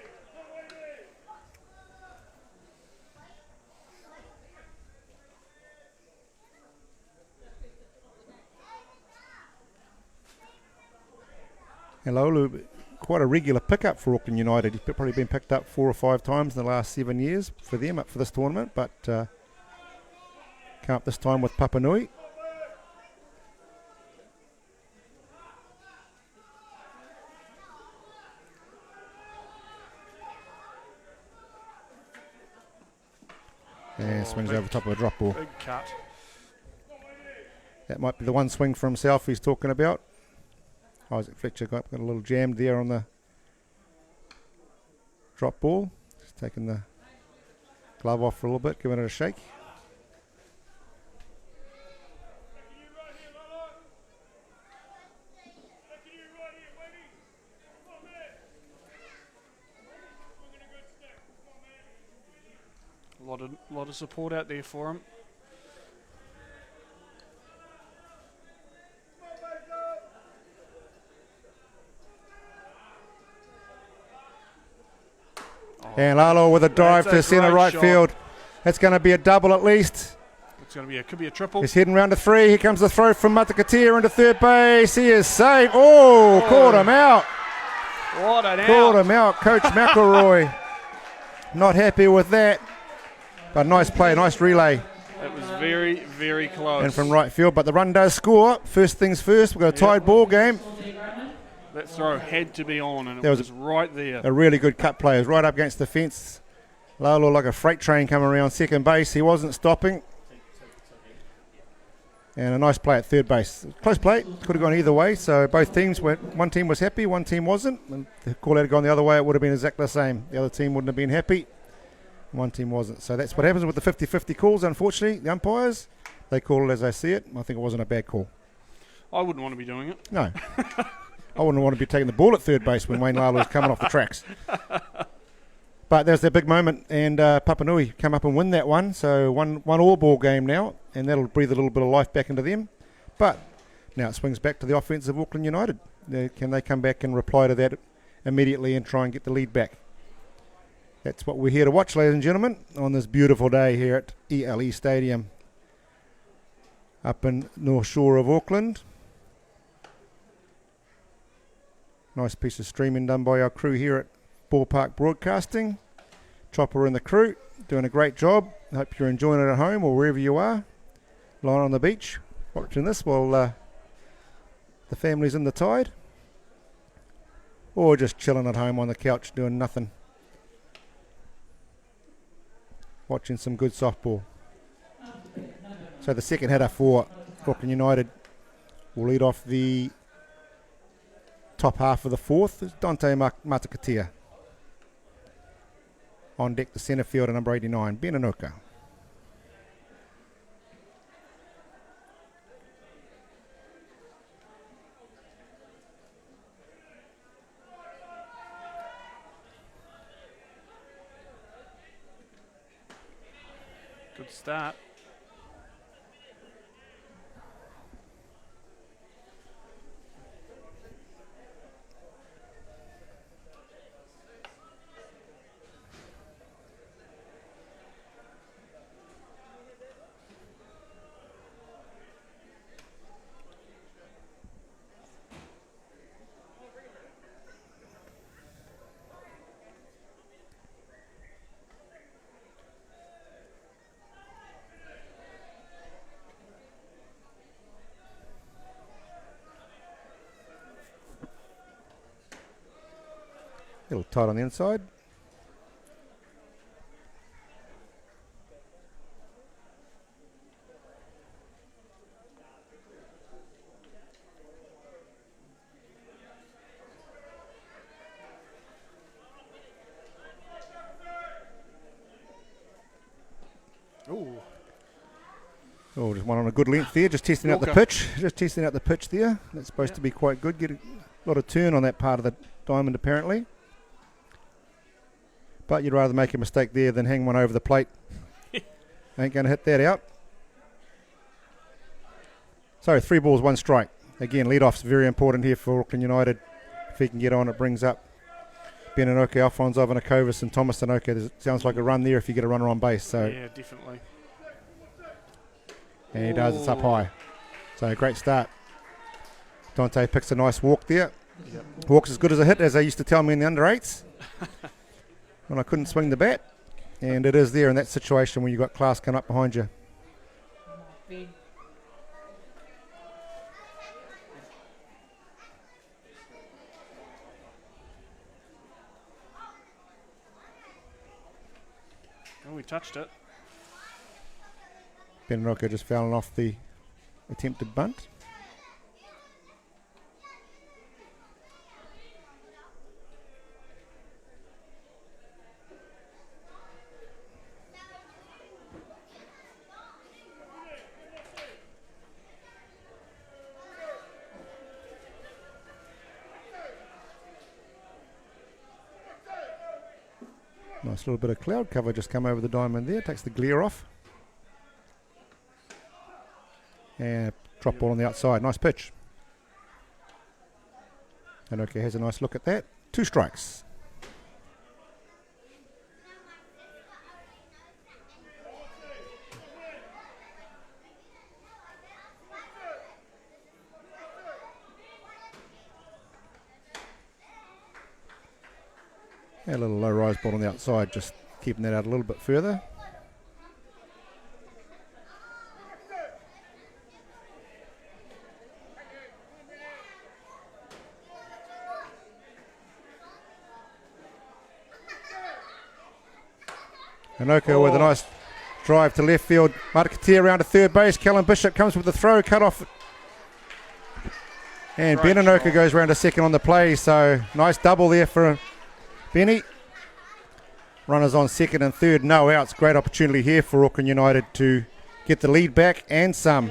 And Laulu, quite a regular pickup for Auckland United. He's probably been picked up 4 or 5 times in the last 7 years for them up for this tournament, but come up this time with Papanui. And Oh, swings big- over top of a drop ball. Big cut. That might be the one swing for himself he's talking about. Isaac Fletcher got a little jammed there on the drop ball. Just taking the glove off for a little bit, giving it a shake. A lot of support out there for him. And Lalo with a drive That's a to centre great right shot. field. That's going to be a double at least. It's going to be could be a triple. He's heading round to 3. Here comes the throw from Matakatia into third base. He is safe. Oh, caught him out. What an Caught out. him out, Coach McElroy. Not happy with that. But nice play, nice relay. It was very, very close. And from right field, but the run does score. First things first, we've got a tied ball game. That throw had to be on, and it That was was right there. A really good cut play. It was right up against the fence. Lalo like a freight train coming around second base. He wasn't stopping. And a nice play at third base. Close play. Could have gone either way. So both teams went. One team was happy, one team wasn't. And the call had gone the other way, it would have been exactly the same. The other team wouldn't have been happy. One team wasn't. So that's what happens with the 50-50 calls, unfortunately. The umpires, they call it as they see it. I think it wasn't a bad call. I wouldn't want to be doing it. No. I wouldn't want to be taking the ball at third base when Wayne Lalo was coming off the tracks. But there's their big moment, and Papanui come up and win that one. So one all ball game now, and that'll breathe a little bit of life back into them. But now it swings back to the offense of Auckland United. Can they come back and reply to that immediately and try and get the lead back? That's what we're here to watch, ladies and gentlemen, on this beautiful day here at ELE Stadium up in North Shore of Auckland. Nice piece of streaming done by our crew here at Ballpark Broadcasting. Chopper and the crew doing a great job. Hope you're enjoying it at home or wherever you are. Lying on the beach watching this while the family's in the tide. Or just chilling at home on the couch doing nothing. Watching some good softball. So the second hitter for Auckland United will lead off the top half of the fourth is Dante Matakatia. On deck, the centre fielder, number 89, Ben Anoka. Good start. A little tight on the inside. Ooh. Oh, just one on a good length there, just testing out the Walker. pitch. Just testing out the pitch there. That's supposed to be quite good. Get a lot of turn on that part of the diamond apparently. But you'd rather make a mistake there than hang one over the plate. Ain't going to hit that out. So 3 balls, 1 strike. Again, lead-off's very important here for Auckland United. If he can get on, it brings up Ben Anoka, Alphonse Ivanakovas and Thomas Anoka. Sounds like a run there if you get a runner on base. So Yeah, definitely. and he does, it's up high. So great start. Dante picks a nice walk there. Yep. Walks as good as a hit, as they used to tell me in the under-8s. When I couldn't swing the bat. And it is there in that situation when you've got class coming up behind you. Oh, we touched it. Benanoka just fouling off the attempted bunt. Nice little bit of cloud cover just come over the diamond there. Takes the glare off. And drop ball on the outside. Nice pitch. Benanoka has a nice look at that. 2 strikes. A little low rise ball on the outside, just keeping that out a little bit further. Benanoka with a nice drive to left field. Marketeer around to third base. Callum Bishop comes with the throw, cut off. And Benanoka goes round to second on the play, so nice double there for Benny. Runners on second and third, no outs. Great opportunity here for Auckland United to get the lead back and some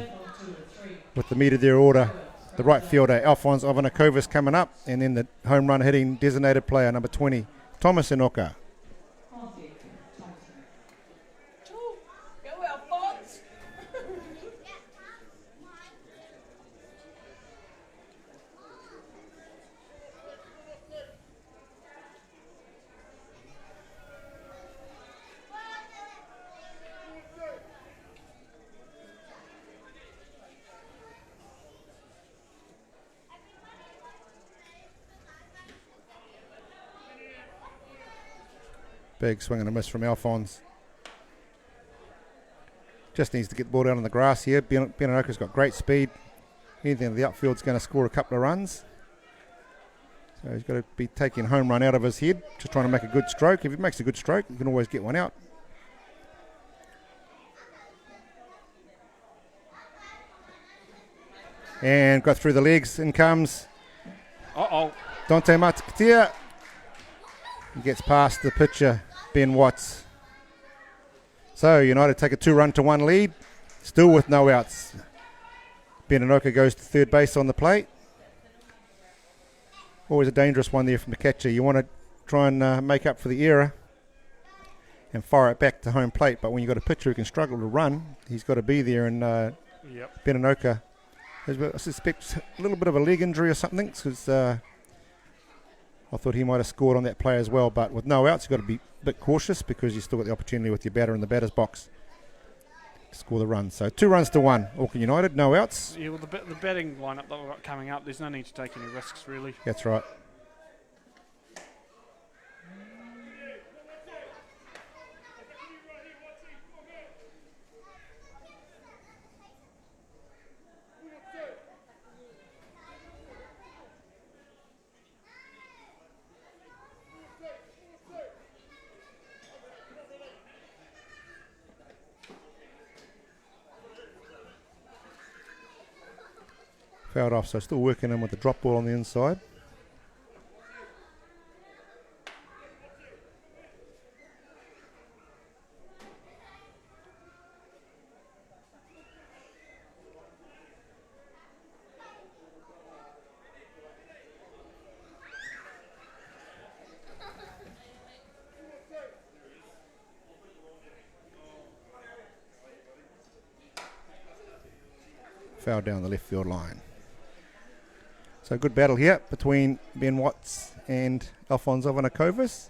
with the meat of their order. The right fielder, Alphonse Ivanakovis, coming up, and then the home run hitting designated player, number 20, Thomas Enoka. Big swing and a miss from Alphonse. Just needs to get the ball down on the grass here. Benanoka's got great speed. Anything in the outfield's going to score a couple of runs. So he's got to be taking home run out of his head, just trying to make a good stroke. If he makes a good stroke, you can always get one out. And got through the legs. In comes Dante Marketeer. He gets past the pitcher, Ben Watts. So United take a 2-1 lead, still with no outs. Benanoka goes to third base on the plate. Always a dangerous one there from the catcher. You want to try and make up for the error and fire it back to home plate. But when you've got a pitcher who can struggle to run, he's got to be there. And Benanoka has, I suspect, a little bit of a leg injury or something, because I thought he might have scored on that play as well, but with no outs, you've got to be a bit cautious because you've still got the opportunity with your batter in the batter's box to score the run. So 2-1, Auckland United, no outs. Yeah, well, the batting lineup that we've got coming up, there's no need to take any risks, really. That's right. Fouled off, so still working in with the drop ball on the inside. Foul down the left field line. So good battle here between Ben Watts and Alphonse Ivanakovis.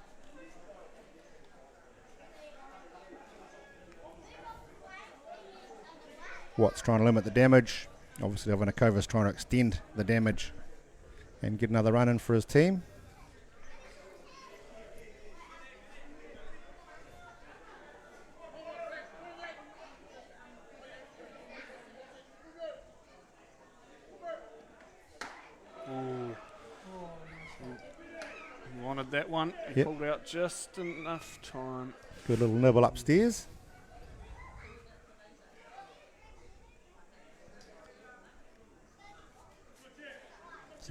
Watts trying to limit the damage. Obviously Ivanakovis trying to extend the damage and get another run in for his team. Wanted that one. He pulled out just enough time. Good little nibble upstairs.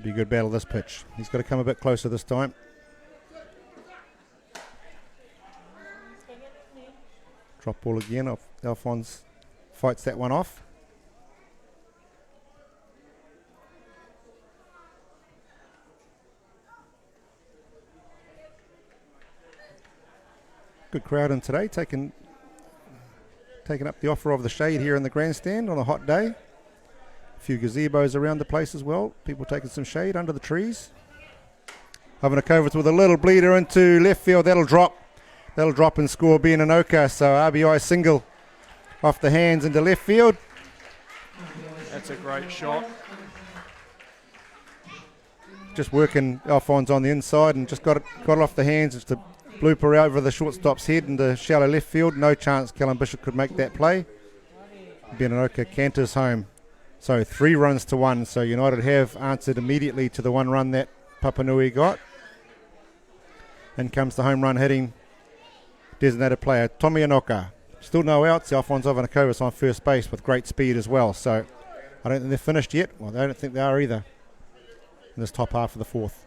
be a good battle this pitch. He's got to come a bit closer this time. Drop ball again. Alphonse fights that one off. Good crowd in today, taking up the offer of the shade here in the grandstand on a hot day. A few gazebos around the place as well. People taking some shade under the trees. Hovanakovitz with a little bleeder into left field. That'll drop and score being Anoka. So RBI single off the hands into left field. That's a great shot. Just working Alphonse on the inside and just got it off the hands. Just a blooper over the shortstop's head into shallow left field. No chance Callum Bishop could make that play. Benanoka canters home. So 3 runs to 1. So United have answered immediately to the 1 run that Papanui got. And comes the home run hitting designated player Tommy Anoka. Still no outs. Alphonse Hovanakovitz on first base with great speed as well. So I don't think they're finished yet. Well, I don't think they are either in this top half of the 4th.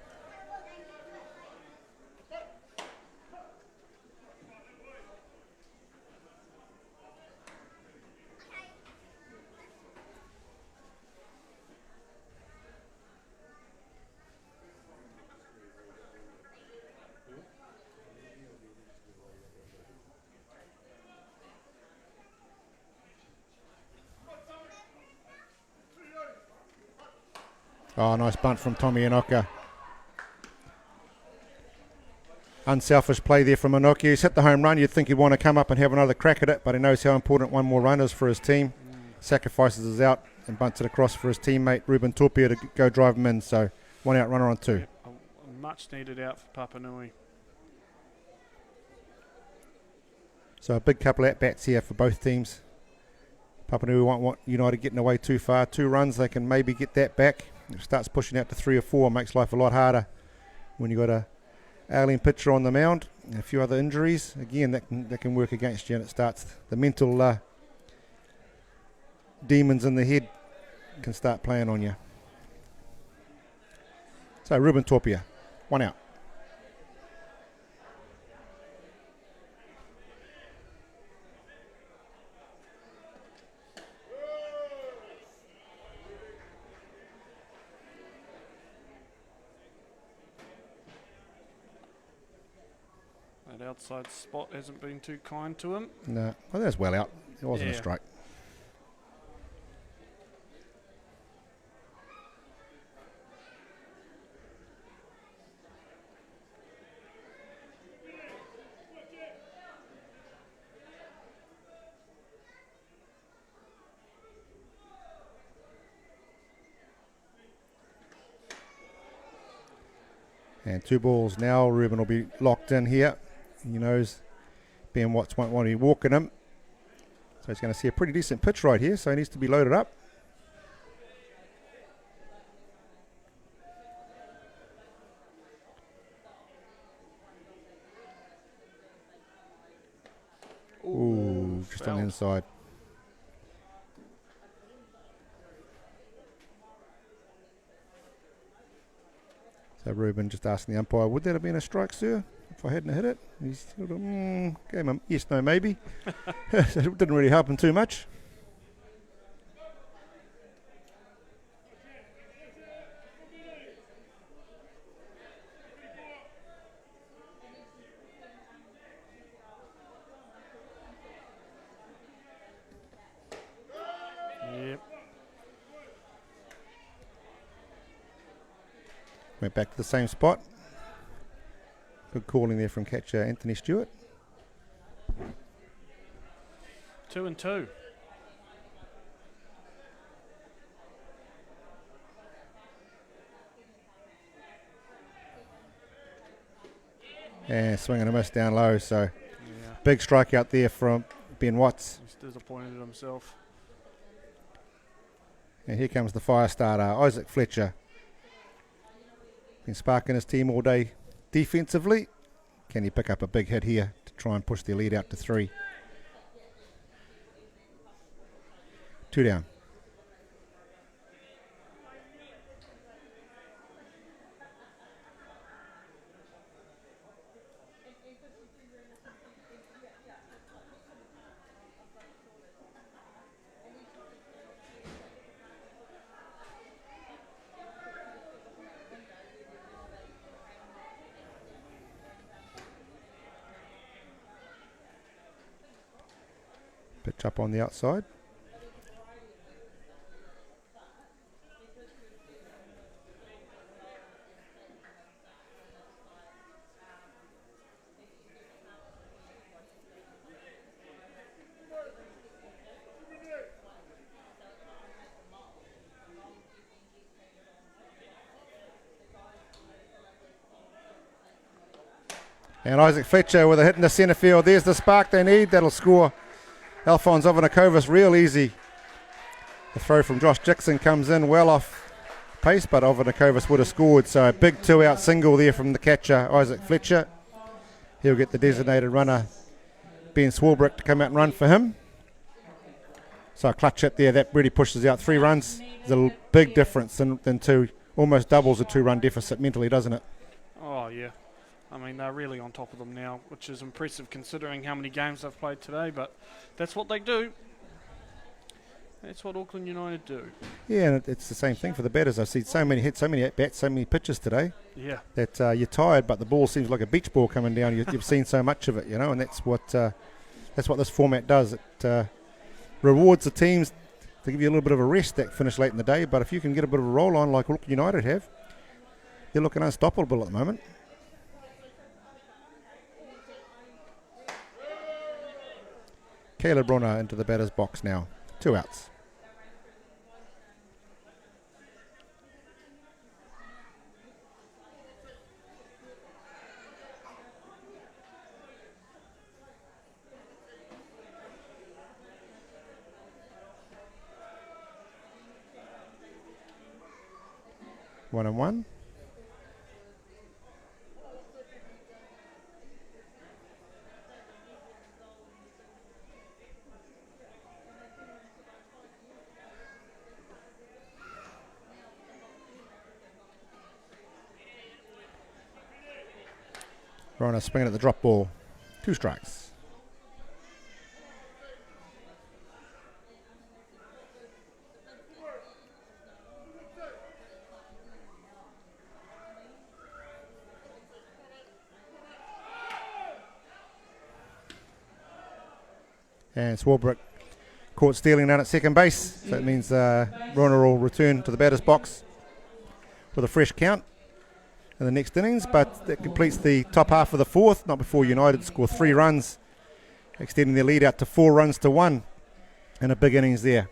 Oh, nice bunt from Tommy Anoka. Unselfish play there from Anoka. He's hit the home run. You'd think he'd want to come up and have another crack at it, but he knows how important one more run is for his team. Sacrifices his out and bunts it across for his teammate Ruben Torpia to go drive him in. So 1 out, runner on 2. A much needed out for Papanui. So a big couple of at-bats here for both teams. Papanui won't want United getting away too far. 2 runs, they can maybe get that back. It starts pushing out to 3 or 4, makes life a lot harder when you've got a alien pitcher on the mound and a few other injuries. Again, that can work against you, and it starts the mental demons in the head can start playing on you. So Ruben Torpia, 1 out. That outside spot hasn't been too kind to him. No, well, that's well out. It wasn't a Yeah. strike. And 2 balls now. Ruben will be locked in here. He knows Ben Watts won't want to be walking him. So he's going to see a pretty decent pitch right here. So he needs to be loaded up. Ooh, just on the inside. So Ruben just asking the umpire, would that have been a strike, sir, if I hadn't hit it? He's sort of, gave him a yes, no, maybe. So it didn't really help him too much. Yep. Went back to the same spot. Good calling there from catcher Anthony Stewart. 2-2. And swing and a miss down low. So Yeah. big strikeout there from Ben Watts. He's disappointed in himself. And here comes the fire starter, Isaac Fletcher. Been sparking his team all day defensively. Can he pick up a big hit here to try and push the lead out to 3? 2 down. Pitch up on the outside. And Isaac Fletcher with a hit in the centre field. There's the spark they need. That'll score Alphonse Ovanakovas real easy. The throw from Josh Jackson comes in well off pace, but Ovanakovas would have scored. So a big 2-out single there from the catcher, Isaac Fletcher. He'll get the designated runner, Ben Swarbrick, to come out and run for him. So a clutch hit there. That really pushes out 3 runs. It's a big difference than two. Almost doubles a 2-run deficit mentally, doesn't it? Oh, yeah. I mean, they're really on top of them now, which is impressive considering how many games they've played today, but that's what they do. That's what Auckland United do. Yeah, and it's the same thing for the batters. I've seen so many hits, so many at-bats, so many pitches today Yeah. that you're tired, but the ball seems like a beach ball coming down. You've seen so much of it, and that's what this format does. It rewards the teams to give you a little bit of a rest that finish late in the day, but if you can get a bit of a roll on like Auckland United have, they're looking unstoppable at the moment. Caleb Brunner into the batter's box now. 2 outs. One and one. Rona swinging at the drop ball. 2 strikes. And Swarbrick caught stealing down at second base. So that means Rona will return to the batter's box with a fresh count in the next innings, but that completes the top half of the 4th, not before United score 3 runs, extending their lead out to 4 runs to 1 in a big innings there.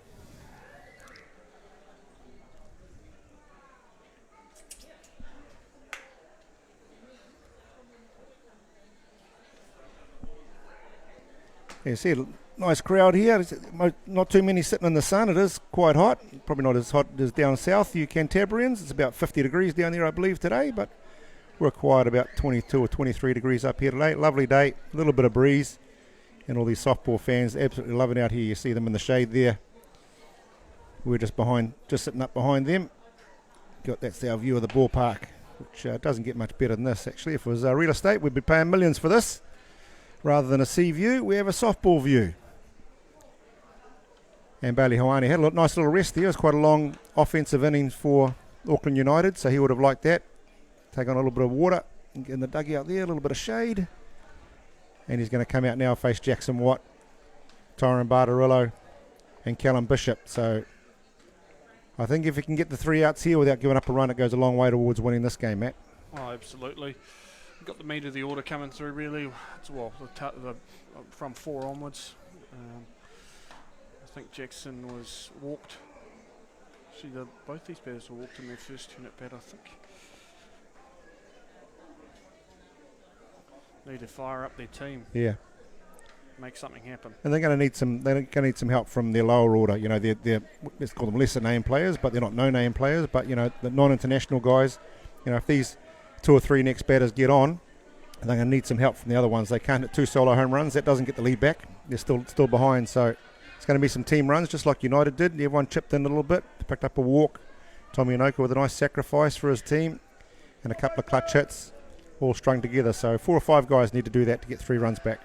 You see a nice crowd here. Not too many sitting in the sun. It is quite hot. Probably not as hot as down south, you Cantabrians. It's about 50 degrees down there, I believe, today, but we're quiet about 22 or 23 degrees up here today. Lovely day, a little bit of breeze, and all these softball fans absolutely loving out here. You see them in the shade there. We're just sitting up behind them. That's our view of the ballpark, which doesn't get much better than this, actually. If it was real estate, we'd be paying millions for this. Rather than a sea view, we have a softball view. And Bailey Hawani had a nice little rest there. It was quite a long offensive innings for Auckland United, so he would have liked that. Take on a little bit of water and get in the dugout there, a little bit of shade. And he's going to come out now and face Jackson Watt, Tyron Bartarillo and Callum Bishop. So I think if he can get the 3 outs here without giving up a run, it goes a long way towards winning this game, Matt. Oh, absolutely. Got the meat of the order coming through, really. From 4 onwards. I think Jackson was walked. See, both these batters were walked in their first turn at bat, I think. Need to fire up their team. Yeah. Make something happen. And they're going to need some. They're going to need some help from their lower order. They're let's call them lesser name players, but they're not no name players. But the non-international guys. If these 2 or 3 next batters get on, they're going to need some help from the other ones. They can't hit 2 solo home runs. That doesn't get the lead back. They're still behind. So it's going to be some team runs, just like United did. Everyone chipped in a little bit, picked up a walk. Tommy Inoka with a nice sacrifice for his team, and a couple of clutch hits, all strung together. So 4 or 5 guys need to do that to get 3 runs back.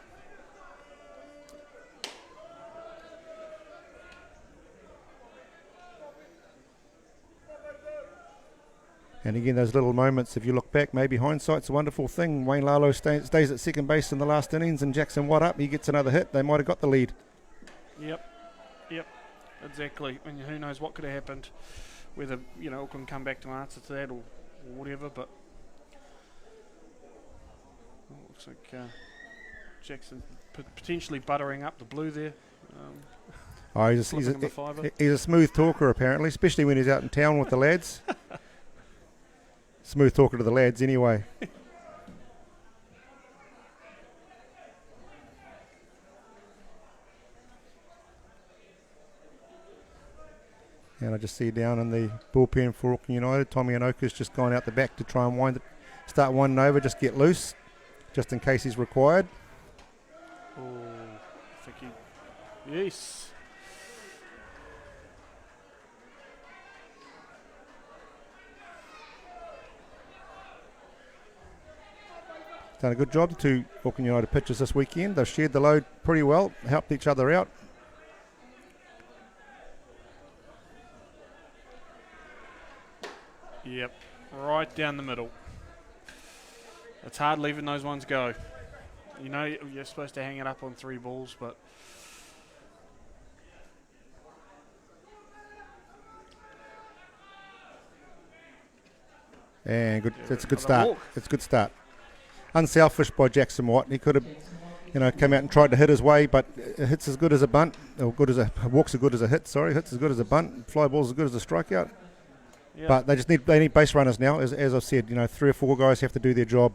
And again, those little moments, if you look back, maybe hindsight's a wonderful thing. Wayne Lalo stays at second base in the last innings, and Jackson Watt up, he gets another hit. They might have got the lead. Yep, exactly. And who knows what could have happened, whether Auckland come back to answer to that or whatever. But looks like Jackson potentially buttering up the blue there. Oh, he's a smooth talker apparently, especially when he's out in town with the lads. Smooth talker to the lads anyway. And I just see down in the bullpen for Auckland United, Tommy Anoka's just gone out the back to try and start winding over, just get loose, just in case he's required. Oh, I think yes. Done a good job, the two Auckland United pitchers this weekend. They've shared the load pretty well, helped each other out. Yep, right down the middle. It's hard leaving those ones go. You're supposed to hang it up on 3 balls, but and good. That's a good start. It's a good start. Unselfish by Jackson Watt. He could have, come out and tried to hit his way, but a hit's as good as a bunt, or a walk's as good as a hit. Sorry, hit's as good as a bunt. Fly ball's as good as a strikeout. Yep. But they need base runners now. As I've said, 3 or 4 guys have to do their job.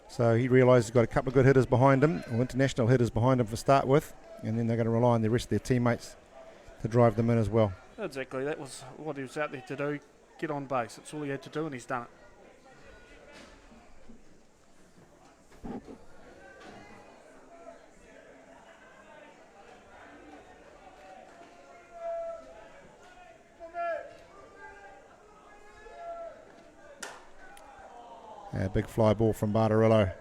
So he realised he's got a couple of good hitters behind him, or international hitters behind him to start with, and then they're going to rely on the rest of their teammates to drive them in as well. Exactly. That was what he was out there to do. Get on base. That's all he had to do, and he's done it. A big fly ball from Bartarillo.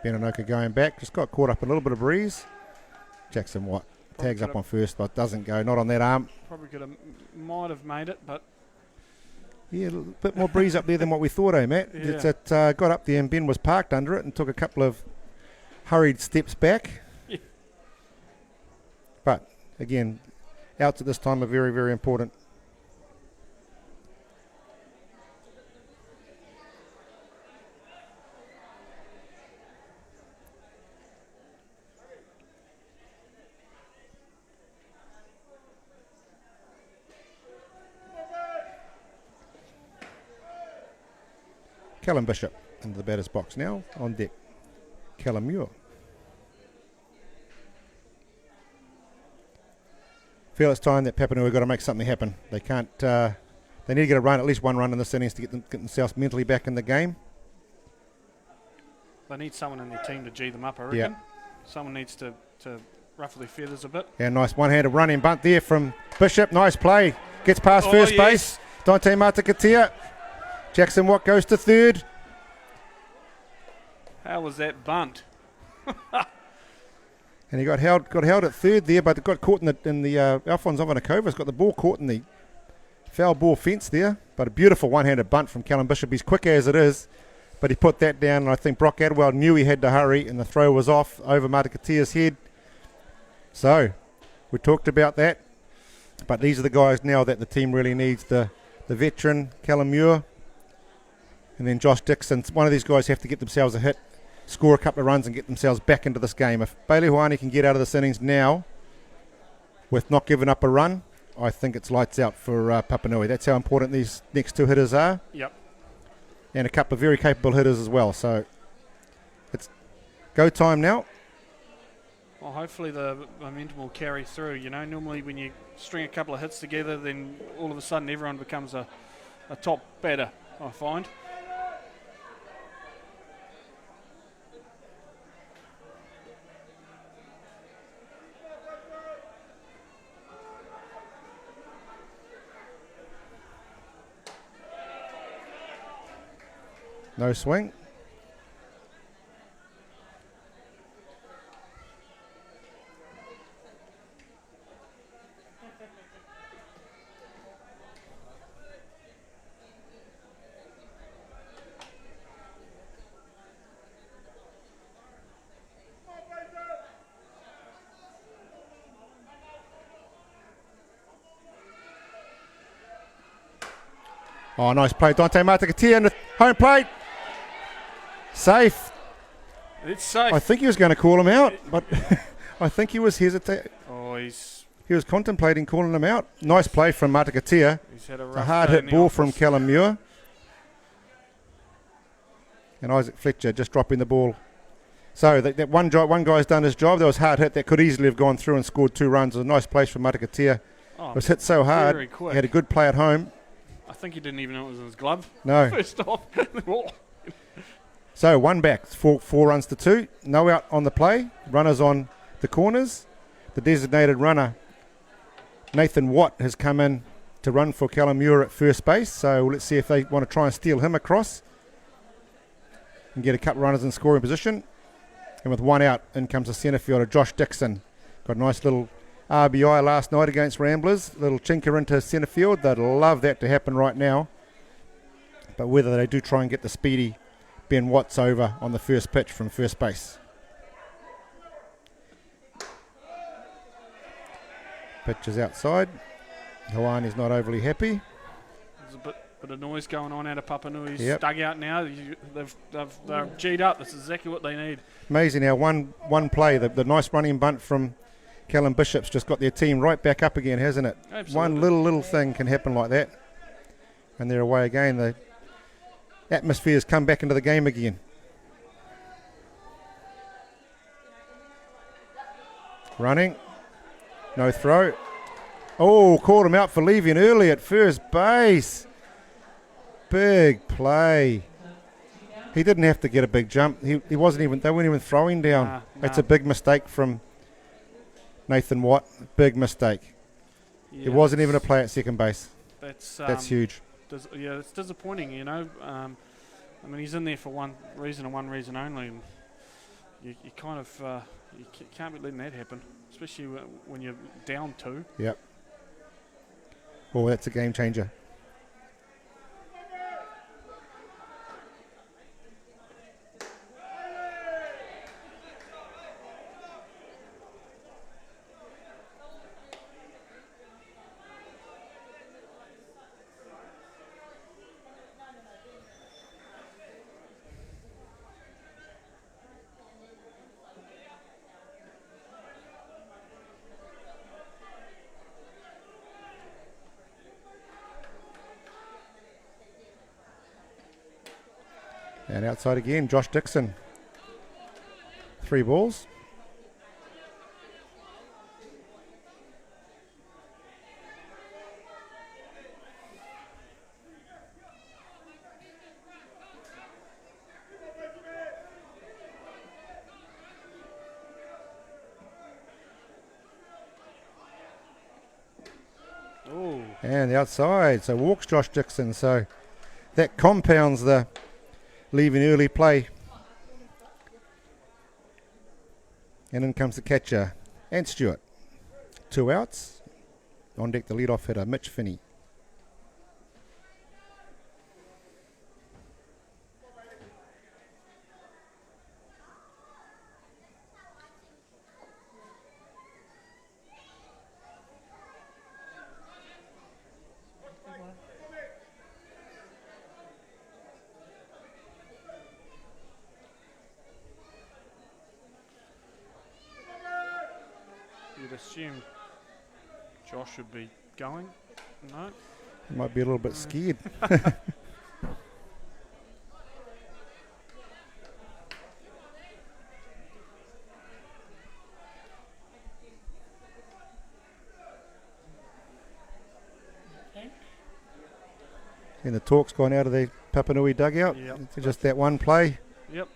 Ben Anoka going back. Just got caught up in a little bit of breeze. Jackson Watt tags up on first, but doesn't go. Not on that arm. Probably might have made it, but... Yeah, a little bit more breeze up there than what we thought, Matt? Yeah. It got up there and Ben was parked under it and took a couple of hurried steps back. Yeah. But, again, outs at this time are very, very important. Callum Bishop into the batter's box now. On deck, Callum Muir. Feel it's time that Papanui got to make something happen. They can't. They need to get a run, at least one run in this innings to get themselves mentally back in the game. They need someone in their team to G them up, I reckon. Yeah. Someone needs to ruffle their feathers a bit. Yeah, nice one-handed running bunt there from Bishop. Nice play. Gets past first base. Dante Matakatia. Jackson Watt goes to third. How was that bunt? And he got held at third there, but got caught in the Alphonse Ivanakova's got the ball caught in the foul ball fence there. But a beautiful one-handed bunt from Callum Bishop. He's quick as it is, but he put that down, and I think Brock Adwell knew he had to hurry, and the throw was off over Matakatia's head. So we talked about that, but these are the guys now that the team really needs: the veteran Callum Muir, and then Josh Dixon. One of these guys have to get themselves a hit, score a couple of runs and get themselves back into this game. If Bailey Huani can get out of this innings now with not giving up a run, I think it's lights out for Papanui. That's how important these next 2 hitters are. Yep. And a couple of very capable hitters as well. So it's go time now. Well, hopefully the momentum will carry through. Normally when you string a couple of hits together, then all of a sudden everyone becomes a top batter, I find. No swing. Oh, nice play. Dante Matakatia in the home plate. Safe. It's safe. I think he was going to call him out, but I think he was hesitating. Oh, he's He was contemplating calling him out. Nice play from Matakatia. had a A rough hard day in hit the ball from office. Callum Muir. And Isaac Fletcher just dropping the ball. So that one guy's done his job. There was a hard hit that could easily have gone through and scored 2 runs. It was a nice place from Matakatia. Oh, It was hit so hard. very quick. He had a good play at home. I think he didn't even know it was in his glove. No. First off. So 1 back, 4 runs to 2. No out on the play. Runners on the corners. The designated runner, Nathan Watt, has come in to run for Callum Muir at first base. So let's see if they want to try and steal him across and get a couple of runners in scoring position. And with 1 out, in comes the centre fielder, Josh Dixon. Got a nice little RBI last night against Ramblers. Little chinker into centre field. They'd love that to happen right now. But whether they do try and get the speedy Ben Watts over on the first pitch from first base. Pitch is outside. Hawani's not overly happy. There's a bit of noise going on out of Papanui's Yep. dugout now. They're G'd up. This is exactly what they need. Amazing how one play, the nice running bunt from Callum Bishop's just got their team right back up again, hasn't it? Absolutely. One little thing can happen like that. And they're away again. The atmosphere's come back into the game again. Running. No throw. Oh, called him out for leaving early at first base. Big play. He didn't have to get a big jump. He wasn't even. They weren't even throwing down. Nah, That's nah. a big mistake from Nathan Watt. Big mistake. Yeah, It wasn't even a play at second base. That's Huge. it's disappointing, you know. I mean, he's in there for one reason and one reason only. And you kind of you can't be letting that happen, especially when you're down 2. Yep. Oh, that's a game changer. And outside again, Josh Dixon. 3 balls. Oh, And the outside, so walks Josh Dixon. So that compounds the leaving early play. And in comes the catcher, and Stewart. 2 outs. On deck the leadoff hitter, Mitch Finney. you'd assume Josh should be going. No. Might be a little bit scared. And the talk's gone out of the Papanui dugout. Yep. It's just that one play. Yep.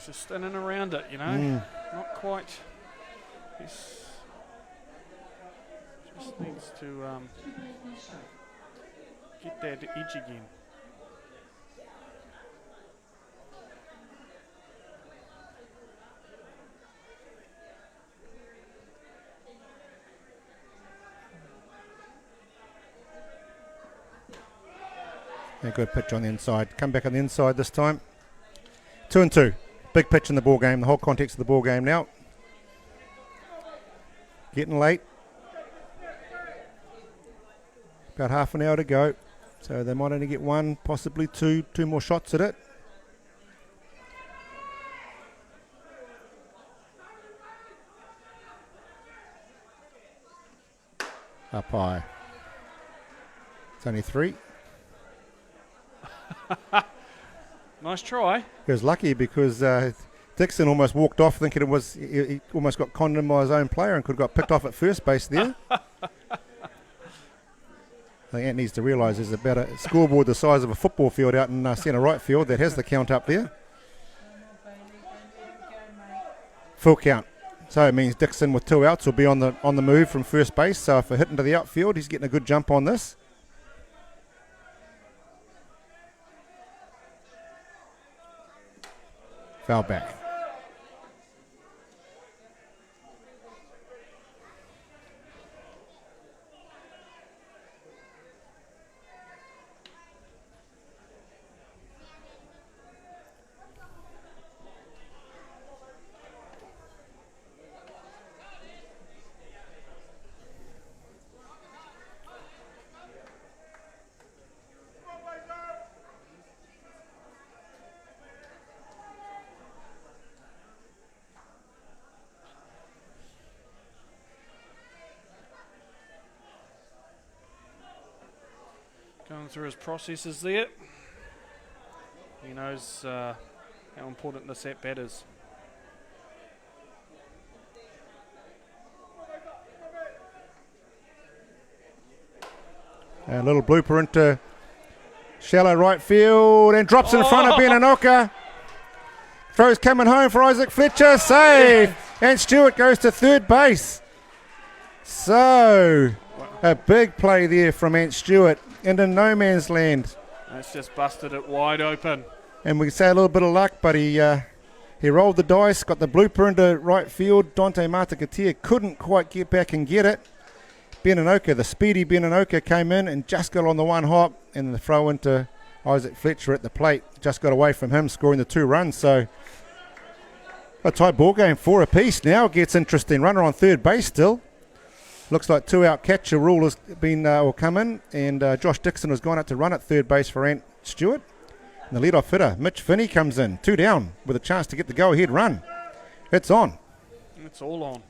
He's just standing around it, you know. Not quite. He's just needs to get that edge again. A good pitch on the inside. Come back on the inside this time. 2-2. Big pitch in the ball game. The whole context of the ball game now. Getting late. About half an hour to go. So they might only get one, possibly two more shots at it. Up high. It's only 3. Nice try. He was lucky because Dixon almost walked off thinking it was, he almost got conned in by his own player and could have got picked off at first base there. I think Ant needs to realise there's about a scoreboard the size of a football field out in centre right field that has the count up there. Full count. So it means Dixon with 2 outs will be on the move from first base. So if a hit into the outfield, he's getting a good jump on this. Foul back. Going through his processes there. He knows how important this at-bat is. A little blooper into shallow right field and drops in front of Ben Anoka. Throws coming home for Isaac Fletcher. Save! And Stewart goes to third base. So, a big play there from Ant Stewart into no man's land. That's just busted it wide open. And we can say a little bit of luck, but he rolled the dice, got the blooper into right field. Dante Matakatia couldn't quite get back and get it. Ben Anoka, the speedy Ben Anoka, came in and just got on the one hop, and the throw into Isaac Fletcher at the plate. Just got away from him, scoring the 2 runs. So a tight ball game, 4 apiece. Now it gets interesting. Runner on third base still. Looks like 2-out catcher rule has been will come in, and Josh Dixon has gone out to run at third base for Ant Stewart. And the leadoff hitter, Mitch Finney, comes in, 2 down, with a chance to get the go-ahead run. It's on. It's all on.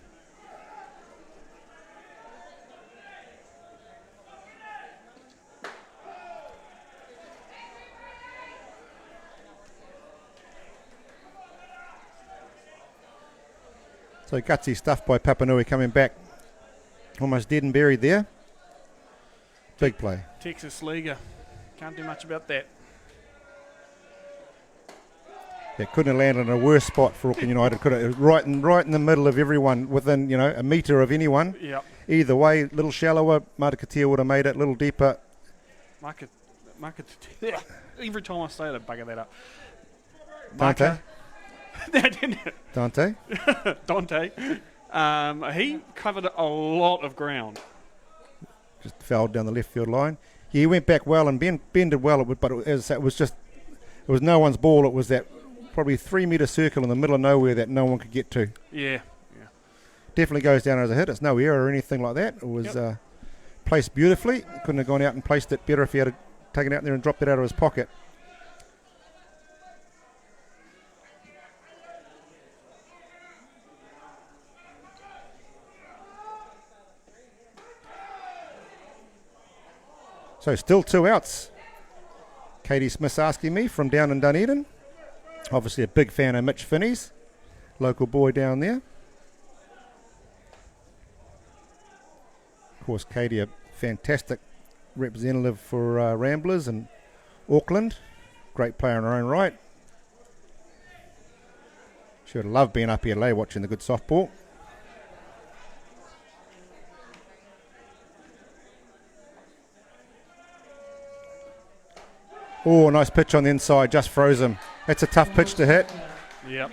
So gutsy stuff by Papanui coming back. Almost dead and buried there. Big play. Texas Leaguer. Can't do much about that. Yeah, couldn't have landed in a worse spot for Auckland United. Could have right in the middle of everyone, within a metre of anyone. Yep. Either way, little shallower, Matakatia would have made it. A little deeper. Every time I say it, I bugger that up. Dante. Dante. Dante. He covered a lot of ground. Just fouled down the left field line. Yeah, he went back well, and Ben did well, but it was no one's ball. It was that probably 3 metre circle in the middle of nowhere that no one could get to. Yeah. Definitely goes down as a hit. It's no error or anything like that. It was placed beautifully. Couldn't have gone out and placed it better if he had taken it out there and dropped it out of his pocket. So still 2 outs. Katie Smith's asking me from down in Dunedin. Obviously a big fan of Mitch Finney's, local boy down there. Of course, Katie, a fantastic representative for Ramblers and Auckland. Great player in her own right. Should have loved being up here late watching the good softball. Oh, nice pitch on the inside, just froze him. That's a tough pitch to hit. Yep.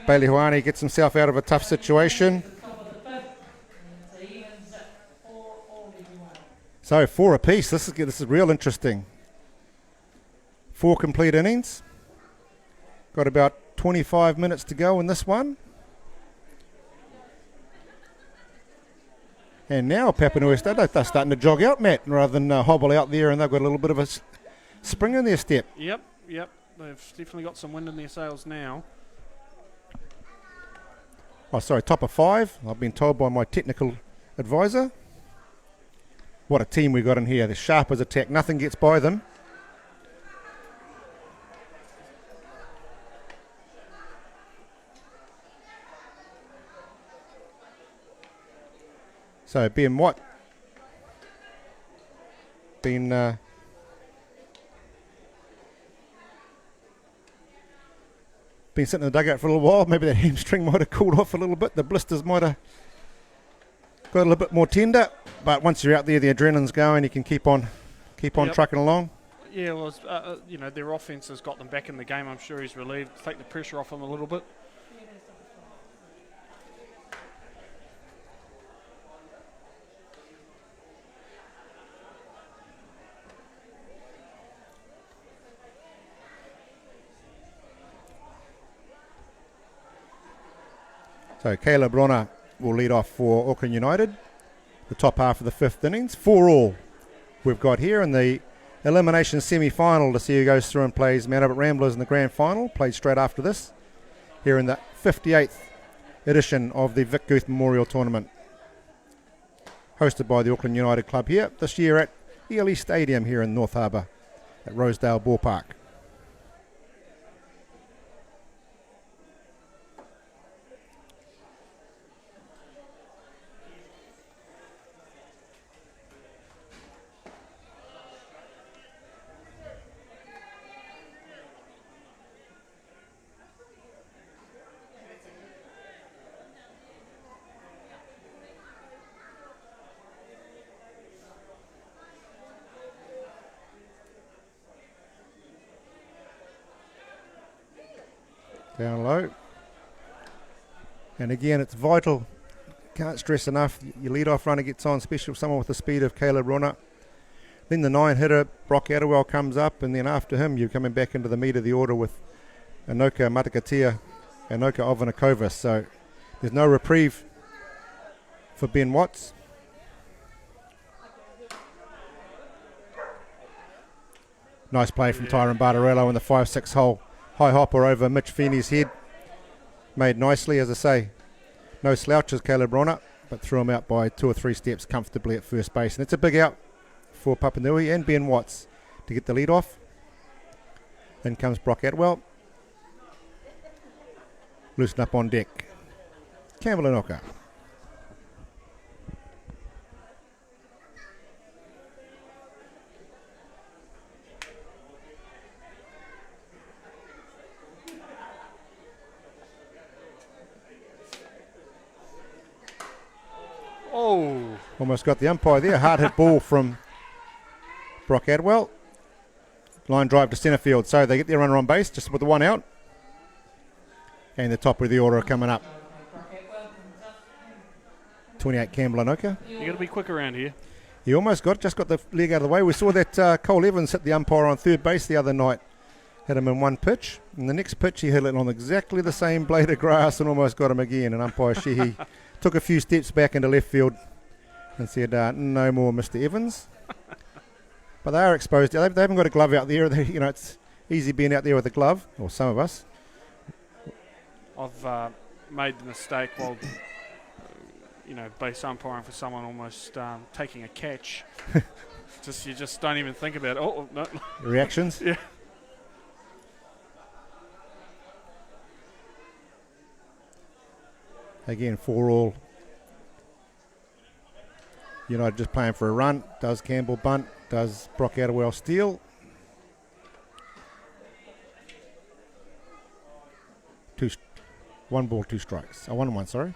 Bailey Huani gets himself out of a tough situation. So 4 apiece. This is real interesting. 4 complete innings. Got about 25 minutes to go in this one. And now Papanui State, they're starting to jog out, Matt, rather than hobble out there, and they've got a little bit of a spring in their step. Yep. They've definitely got some wind in their sails now. Oh, sorry, top of 5. I've been told by my technical advisor. What a team we got in here. They're sharp as attack. Nothing gets by them. So Ben Watt been sitting in the dugout for a little while. Maybe that hamstring might have cooled off a little bit. The blisters might have got a little bit more tender. But once you're out there, the adrenaline's going. You can keep on trucking along. Yeah, well, their offense has got them back in the game. I'm sure he's relieved. Take the pressure off them a little bit. So Caleb Rona will lead off for Auckland United. The top half of the 5th innings. 4 all we've got here in the elimination semi-final to see who goes through and plays Mount Albert Ramblers in the grand final. Played straight after this here in the 58th edition of the Vic Guth Memorial Tournament. Hosted by the Auckland United Club here this year at ELE Stadium here in North Harbour at Rosedale Ballpark. Down low. And again, it's vital. Can't stress enough. Your lead-off runner gets on, especially someone with the speed of Caleb Rona. Then the 9-hitter, Brock Adderwell, comes up, and then after him, you're coming back into the meat of the order with Anoka Matakatia, Anoka Ovanakovas. So there's no reprieve for Ben Watts. Nice play from Tyron Bartarello in the 5-6 hole. High hopper over Mitch Feeney's head. Made nicely, as I say. No slouches, Caleb Rona, but threw him out by 2 or 3 steps comfortably at first base. And it's a big out for Papanui and Ben Watts to get the lead off. Then comes Brock Atwell. Loosen up on deck. Campbell Anoka. Oh! Almost got the umpire there. Hard hit ball from Brock Adwell. Line drive to centre field. So they get their runner on base just with the 1 out. And the top of the order coming up. 28 Campbell Anoka. You got to be quick around here. He almost just got the leg out of the way. We saw that Cole Evans hit the umpire on third base the other night. Hit him in one pitch. And the next pitch he hit it on exactly the same blade of grass and almost got him again. And umpire Sheehy took a few steps back into left field and said, no more Mr. Evans. But they are exposed. They haven't got a glove out there. It's easy being out there with a glove, or some of us. I've made the mistake while, base umpiring for someone almost taking a catch. You just don't even think about it. Oh, no. Reactions? Yeah. Again, 4 all. United just playing for a run. Does Campbell bunt? Does Brock Adderwell steal? 1 ball, 2 strikes. 1 and 1, sorry.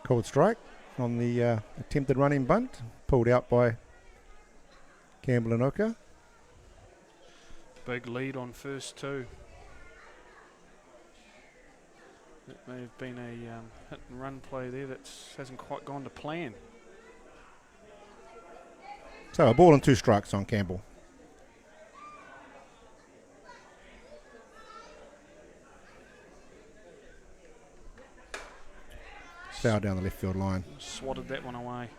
Called strike on the attempted running bunt, pulled out by Campbell and Oka. Big lead on first 2. That may have been a hit and run play there that hasn't quite gone to plan. So a ball and 2 strikes on Campbell. Foul down the left field line. Swatted that one away.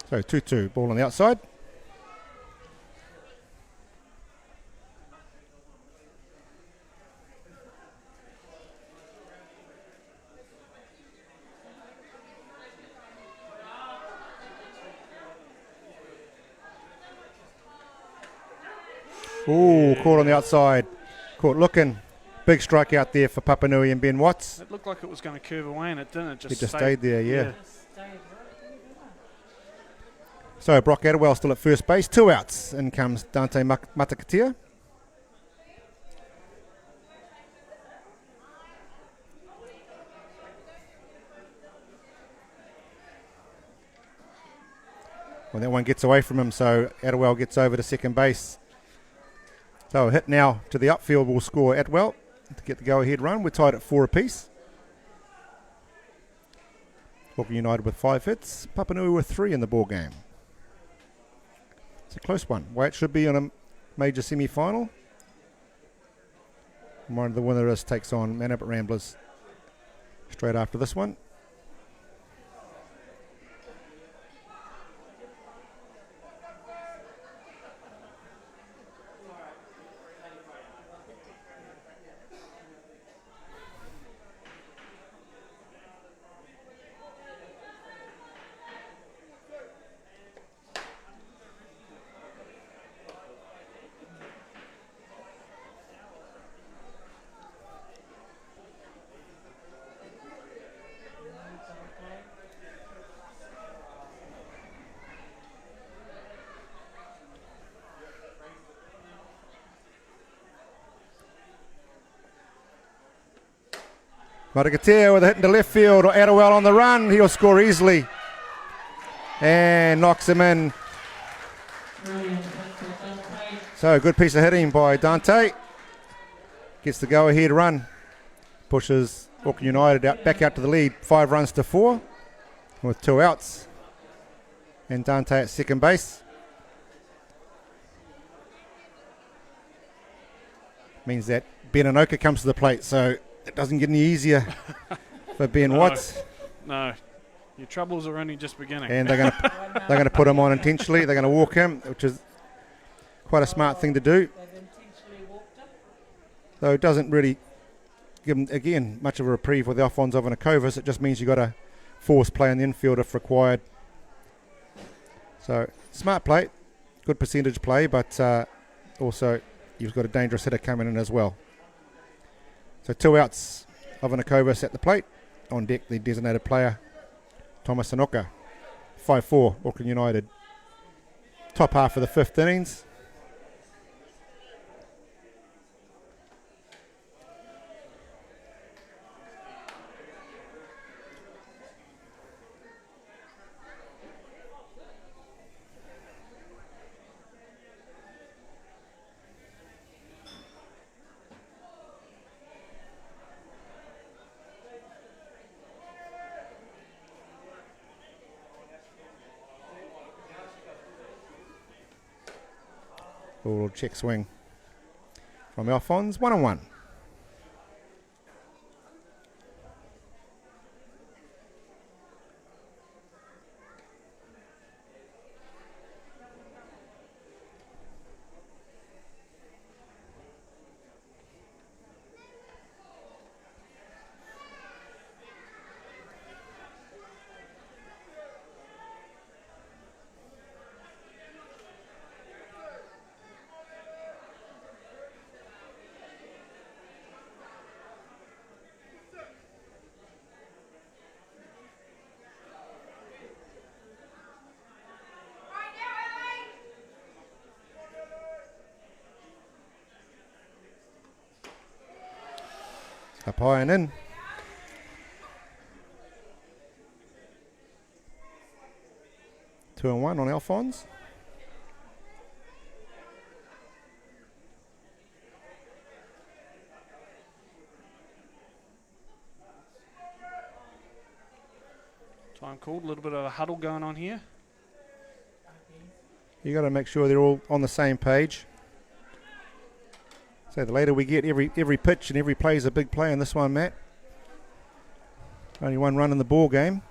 So 2-2, ball on the outside. Ooh, caught on the outside. Caught looking. Big strike out there for Papanui and Ben Watts. It looked like it was going to curve away and it didn't. It just stayed there, yeah. So Brock Adderwell still at first base. 2 outs. In comes Dante Matakatia. Well, that one gets away from him, so Adderwell gets over to second base. So a hit now to the upfield will score Adderwell to get the go-ahead run. We're tied at 4 apiece. Auckland United with 5 hits. Papanui with 3 in the ball game. It's a close one. Way it should be on a major semi-final. One of the winners takes on Manapit Ramblers straight after this one. Matakatia with a hit into left field, or Adderwell on the run. He'll score easily and knocks him in. So good piece of hitting by Dante. Gets the go-ahead run. Pushes Auckland United back out to the lead. 5 runs to 4 with 2 outs. And Dante at second base. Means that Ben Anoka comes to the plate, so it doesn't get any easier for Ben Watts. No, your troubles are only just beginning. And they're going to put him on intentionally. They're going to walk him, which is quite a smart thing to do. Though it doesn't really give him, again, much of a reprieve with Alphonse Ovanakovas. It just means you've got to force play on the infield if required. So smart play, good percentage play, but also you've got a dangerous hitter coming in as well. So 2 outs, Ovanakovas at the plate. On deck, the designated player, Thomas Sanoka. 5-4, Auckland United. Top half of the 5th innings. Little check swing from Alphonse. 1-1. Up high and in. Two and one on Alphonse. Time called. A little bit of a huddle going on here. You got to make sure they're all on the same page. So the later we get, every pitch and every play is a big play on this one, Matt. Only one run in the ball game.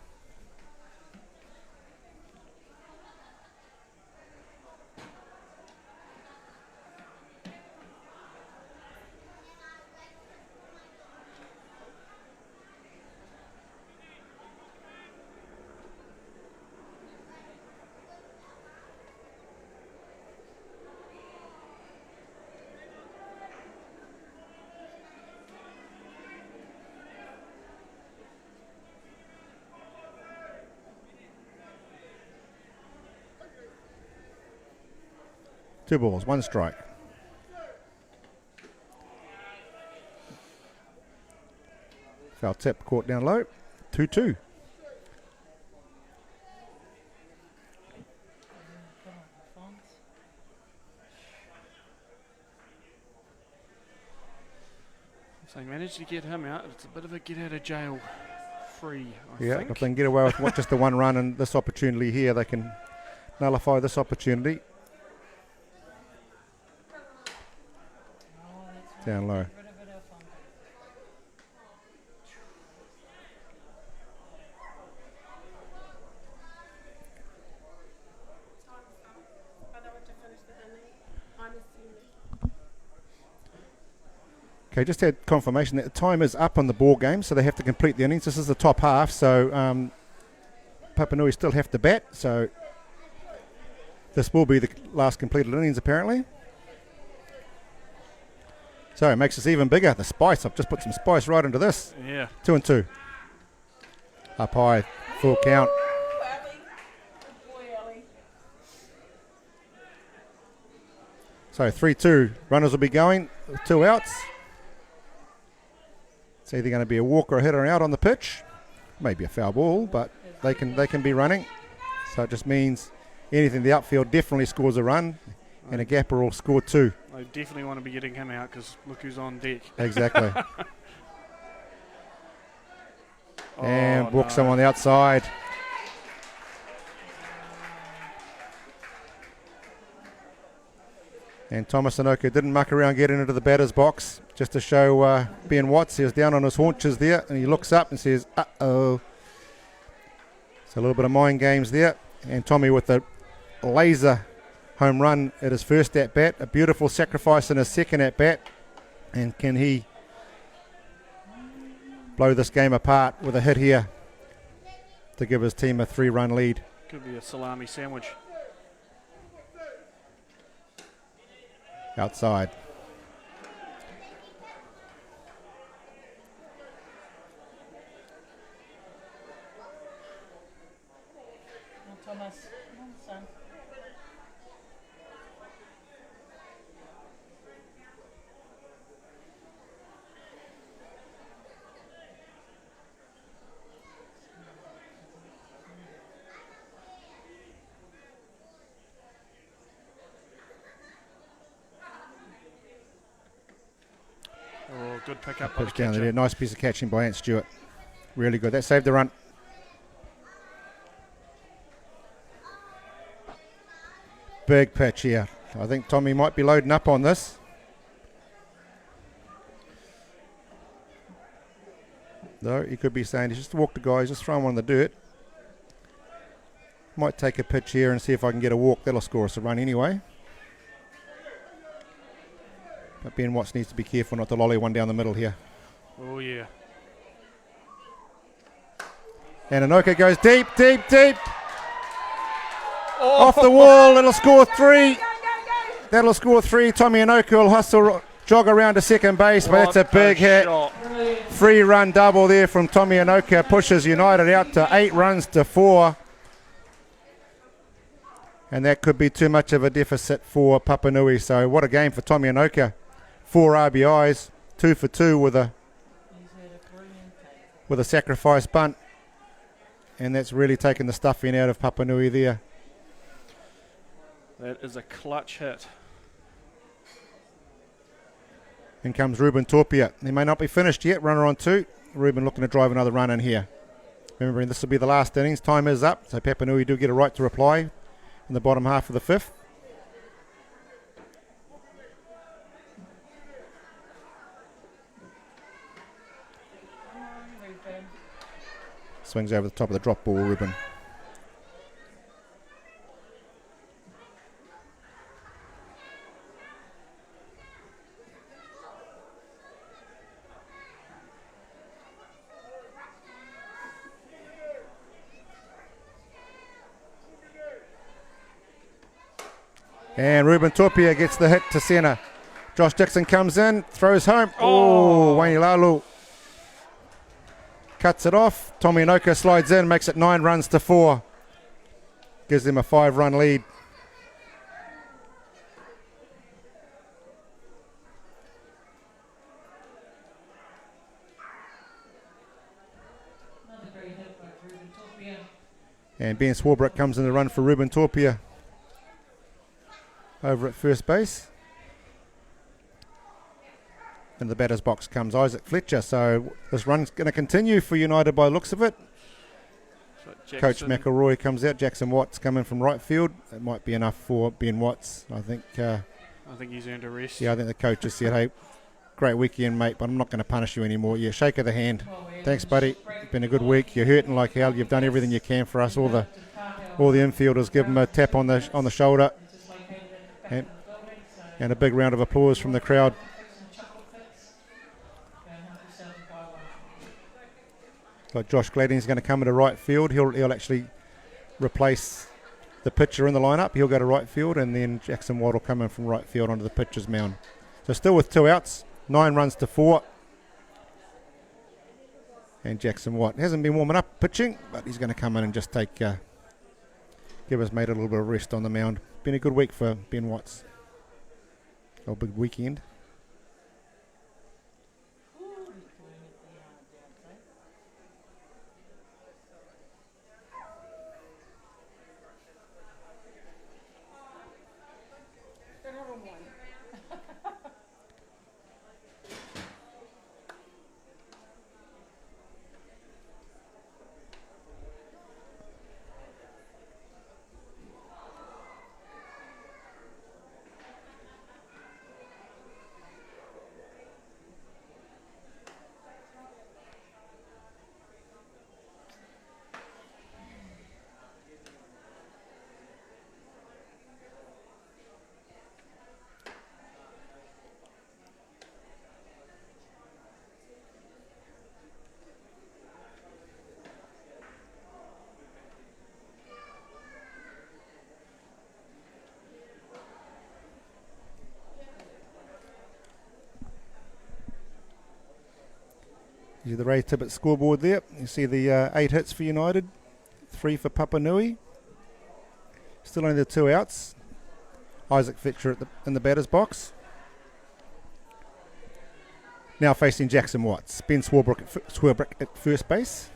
Two balls, one strike. Foul tip, caught down low. 2-2. So they managed to get him out. It's a bit of a get out of jail free, I think. If they can get away with just the one run and this opportunity here, they can nullify this opportunity. Down low. Okay, just had confirmation that the time is up on the ball game, so they have to complete the innings. This is the top half, so Papanui still have to bat, so this will be the last completed innings apparently. So it makes us even bigger. The spice, I've just put some spice right into this. Yeah. 2-2. Up high, full count. So 3-2. Runners will be going with 2 outs. It's either going to be a walk or a hit or out on the pitch. Maybe a foul ball, but they can be running. So it just means anything the outfield definitely scores a run, and a gapper will score 2. I definitely want to be getting him out because look who's on deck. Exactly. And walk someone outside. And Thomas Sanoka didn't muck around getting into the batter's box just to show Ben Watts. He was down on his haunches there, and he looks up and says, uh-oh. So a little bit of mind games there. And Tommy with a laser home run at his first at-bat. A beautiful sacrifice in his second at-bat. And can he blow this game apart with a hit here to give his team a 3-run lead? Could be a salami sandwich. Outside. Thomas, come on, son. Oh, good pick up by the Pitch down catcher. there. Nice piece of catching by Ant Stewart. Really good. That saved the run. Big pitch here. I think Tommy might be loading up on this. No, he could be saying, just walk the guys, just throw him on the dirt. Might take a pitch here and see if I can get a walk. That'll score us a run anyway. But Ben Watts needs to be careful not to lolly one down the middle here. Oh, yeah. And Anoka goes deep, deep, deep. Oh. Off the wall, it'll score 3. That'll score 3. Tommy Anoka will hustle, jog around to second base, but that's a big hit. Shot. 3-run double there from Tommy Anoka. Pushes United out to 8 runs to 4. And that could be too much of a deficit for Papanui. So what a game for Tommy Anoka. 4 RBIs, 2 for 2 with a sacrifice bunt. And that's really taken the stuffing out of Papanui there. That is a clutch hit. In comes Ruben Torpia. He may not be finished yet. Runner on 2. Ruben looking to drive another run in here. Remembering this will be the last innings. Time is up. So Papanui do get a right to reply in the bottom half of the 5th. Swings over the top of the drop ball, Ruben. And Ruben Torpia gets the hit to centre. Josh Dixon comes in, throws home. Oh, Wayne Lalu cuts it off. Tommy Anoka slides in, makes it 9 runs to 4. Gives them a 5-run lead. And Ben Swarbrick comes in the run for Ruben Torpia over at first base. In the batter's box comes Isaac Fletcher. So this run's going to continue for United by the looks of it. So Coach McElroy comes out. Jackson Watts coming from right field. It might be enough for Ben Watts. I think he's earned a rest. Yeah, I think the coach just said, hey, great weekend, mate, but I'm not going to punish you anymore. Yeah, shake of the hand. Thanks, buddy. Been a good week. You're hurting like hell. You've done everything you can for us. All the infielders give him a tap on the shoulder. And a big round of applause from the crowd. Like Josh Gladding's going to come into right field. He'll actually replace the pitcher in the lineup. He'll go to right field, and then Jackson Watt will come in from right field onto the pitcher's mound. So still with 2 outs, 9 runs to 4. And Jackson Watt hasn't been warming up pitching, but he's going to come in and just give his mate a little bit of rest on the mound. Been a good week for Ben Watts. A big weekend. You see the Ray Tibbet scoreboard there. You see the 8 hits for United, 3 for Papanui. Still only the 2 outs. Isaac Fletcher in the batter's box. Now facing Jackson Watts. Ben Swarbrick at first base.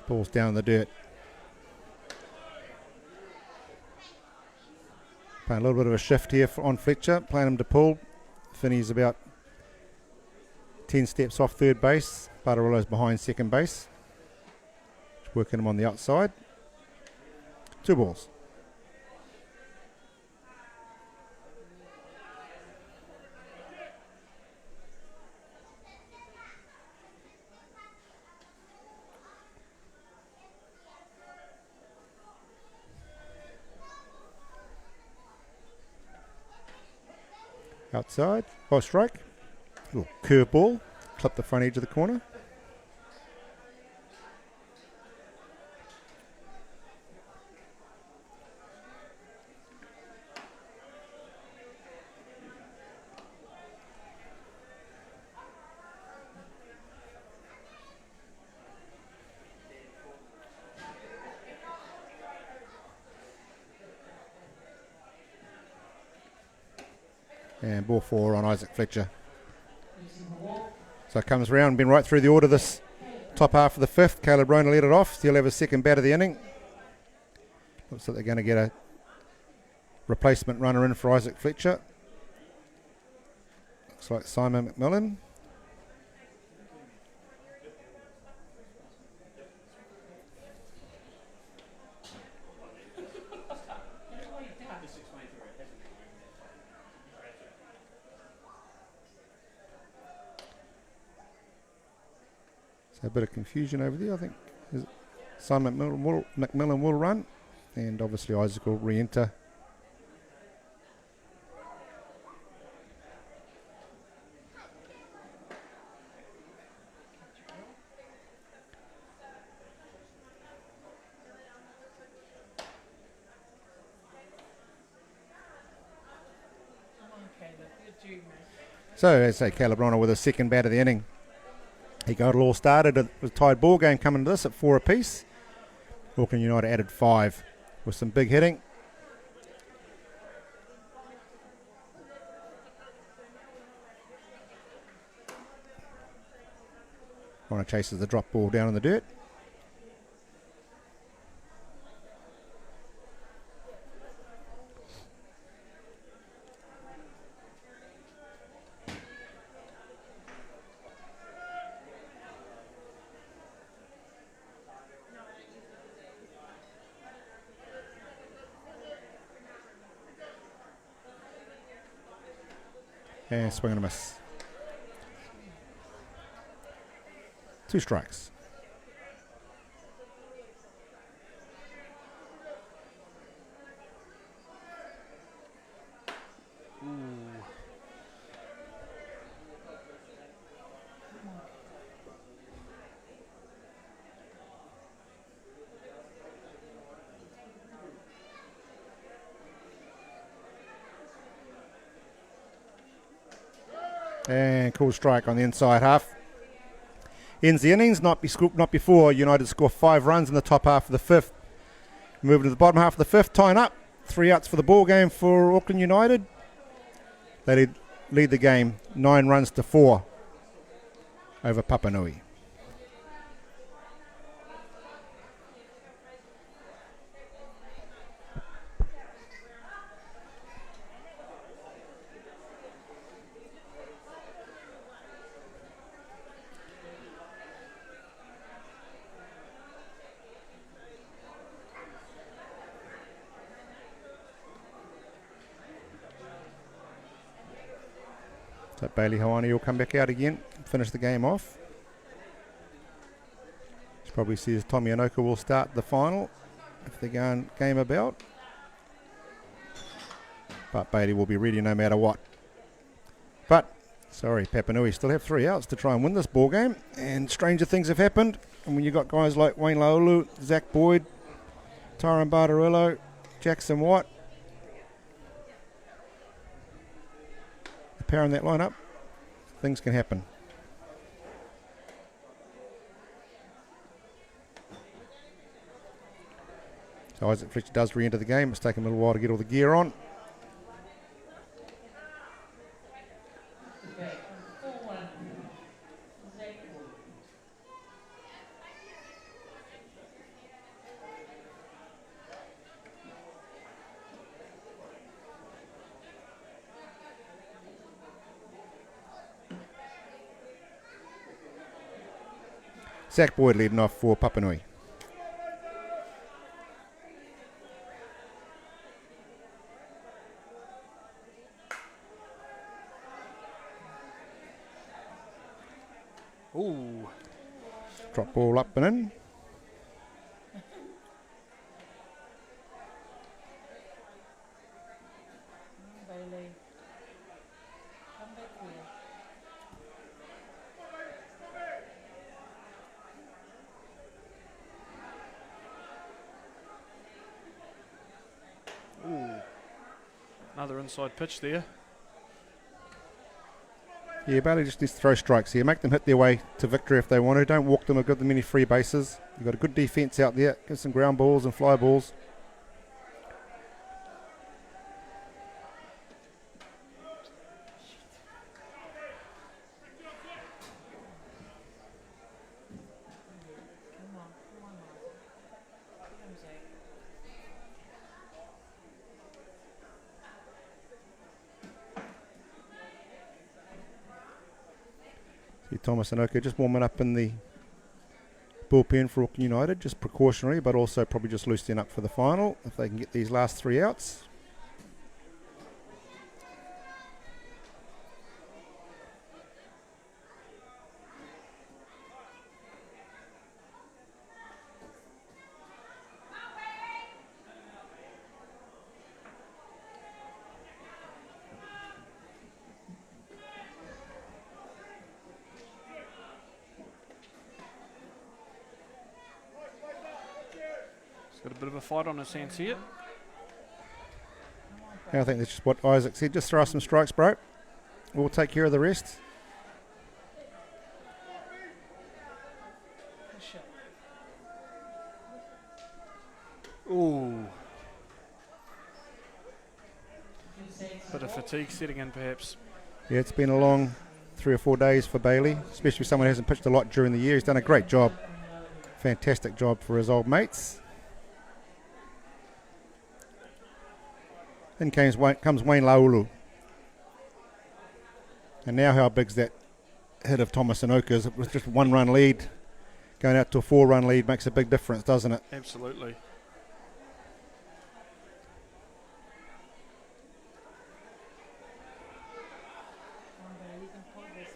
Ball's down in the dirt. Playing a little bit of a shift here on Fletcher, playing him to pull. Finney's about 10 steps off third base. Badarillo's behind second base. Just working him on the outside. 2 balls. Outside, ball strike. Little curve ball, clip the front edge of the corner. And ball 4 on Isaac Fletcher. So it comes round, been right through the order this top half of the 5th. Caleb Rona led it off. Still have his second bat of the inning. Looks like they're going to get a replacement runner in for Isaac Fletcher. Looks like Simon McMillan. So a bit of confusion over there, I think. Simon McMillan will run, and obviously Isaac will re-enter. So, as I say, Caleb Rona with a second bat of the inning. He got it all started. It was a tied ball game coming to this at 4 apiece. Auckland United added 5 with some big hitting. Rona chases the drop ball down in the dirt. And swing and a miss. 2 strikes. And cool strike on the inside half. Ends the innings, not before United score 5 runs in the top half of the 5th. Moving to the bottom half of the 5th, tying up. 3 outs for the ball game for Auckland United. They lead the game 9 runs to 4 over Papanui. So Bailey Hawani will come back out again, finish the game off. She probably says Tommy Anoka will start the final if they're going game about. But Bailey will be ready no matter what. But, sorry, Papanui still have 3 outs to try and win this ball game. And stranger things have happened. And when you've got guys like Wayne Laulu, Zach Boyd, Tyron Bardarillo, Jackson Watt, power in that lineup, things can happen. So Isaac Fletcher does re-enter the game. It's taken a little while to get all the gear on. Zach Boyd leading off for Papanui. Ooh. Drop ball up and in. Bailey. Come back here. Ooh. Another inside pitch there. Yeah, Bailey just needs to throw strikes here. Make them hit their way to victory if they want to. Don't walk them or give them any free bases. You've got a good defence out there. Give some ground balls and fly balls. Come on, Martin. Come, Zach. See Thomas and Oka just warming up in the bullpen for Auckland United. Just precautionary, but also probably just loosening up for the final if they can get these last 3 outs. He's got a bit of a fight on his hands here. I think that's just what Isaac said. Just throw some strikes, bro. We'll take care of the rest. Push it. Ooh. Zach's Bit of fatigue setting in perhaps. Yeah, it's been a long 3 or 4 days for Bailey, especially someone who hasn't pitched a lot during the year. He's done a great job. Fantastic job for his old mates. In comes Wayne Laulu. And now how big's that hit of Thomas and Oka's? It was just 1 run lead. Going out to a 4 run lead makes a big difference, doesn't it? Absolutely. Come on, Bailey. You can pull this out.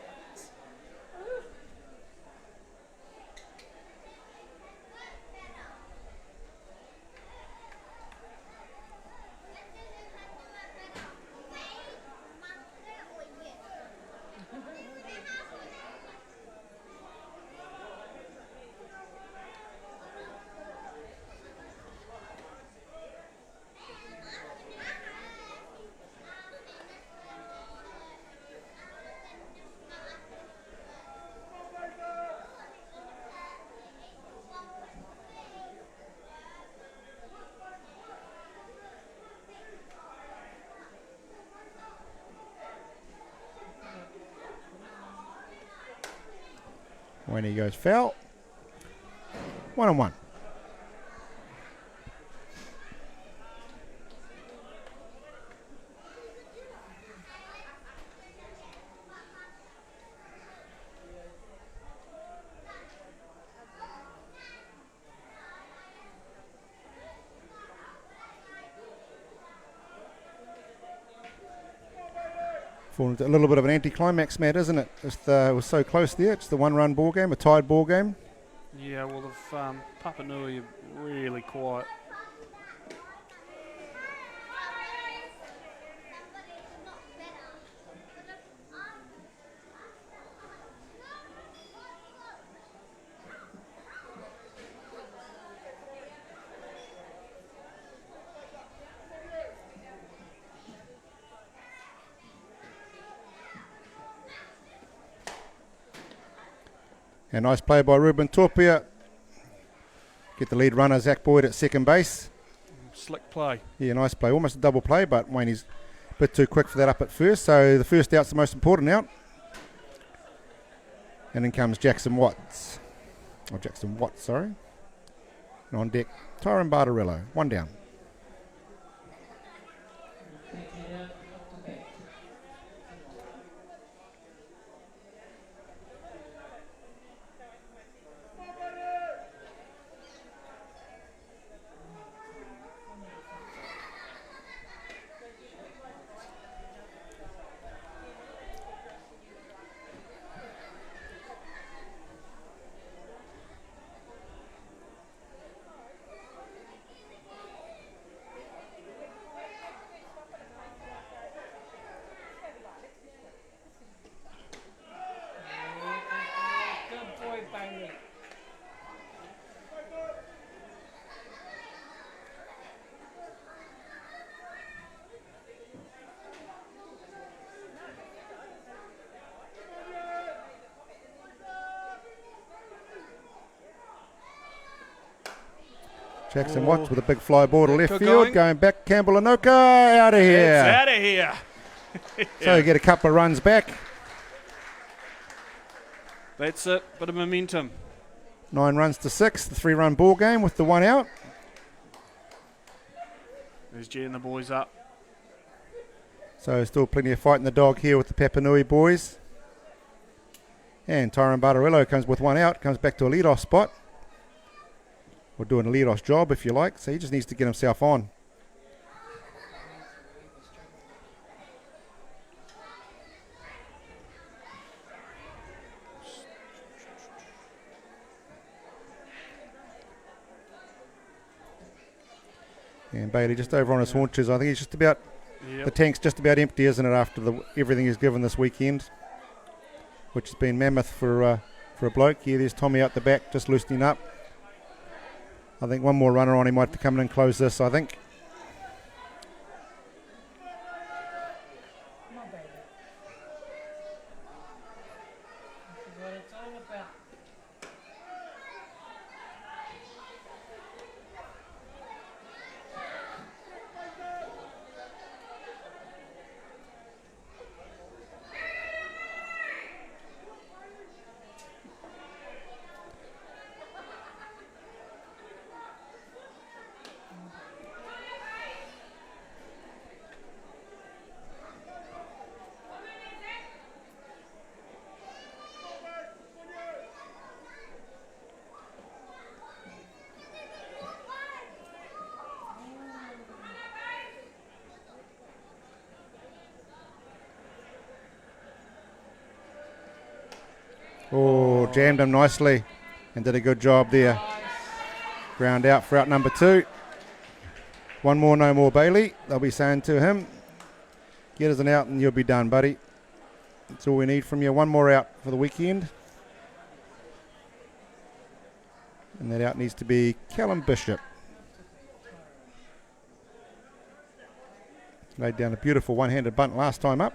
When he goes foul. 1-1. Fallen into a little bit of an anticlimax, Matt, isn't it? Just, it was so close there. It's the 1-run ball game, a tied ball game. Yeah, well, the Papanui are really quiet. A nice play by Ruben Torpia. Get the lead runner, Zach Boyd, at second base. Slick play. Yeah, nice play. Almost a double play, but Wayne's a bit too quick for that up at first. So the first out's the most important out. And then comes Jackson Watts. Oh, Jackson Watts, sorry. And on deck, Tyron Bartarello. 1 down. Jackson Watts with a big fly ball to left Good field. Going back, Campbell Anoka out of It's here. out of here. So you get a couple of runs back. That's it. Bit of momentum. 9 runs to 6. The 3-run ball game with the 1 out. There's G and the boys up. So still plenty of fight in the dog here with the Papanui boys. And Tyron Bartarello comes with 1 out. Comes back to a leadoff spot. Or doing a leadoff job if you like. So he just needs to get himself on. And Bailey just over on his haunches. I think he's just about, the tank's just about empty, isn't it, after everything he's given this weekend, which has been mammoth for a bloke. Here, there's Tommy out the back, just loosening up. I think one more runner on, he might have to come in and close this, I think. Come on, baby. This is what it's all about. Oh, jammed him nicely and did a good job there. Ground out for out number 2. One more, no more, Bailey. They'll be saying to him, get us an out and you'll be done, buddy. That's all we need from you. One more out for the weekend. And that out needs to be Callum Bishop. Laid down a beautiful one-handed bunt last time up.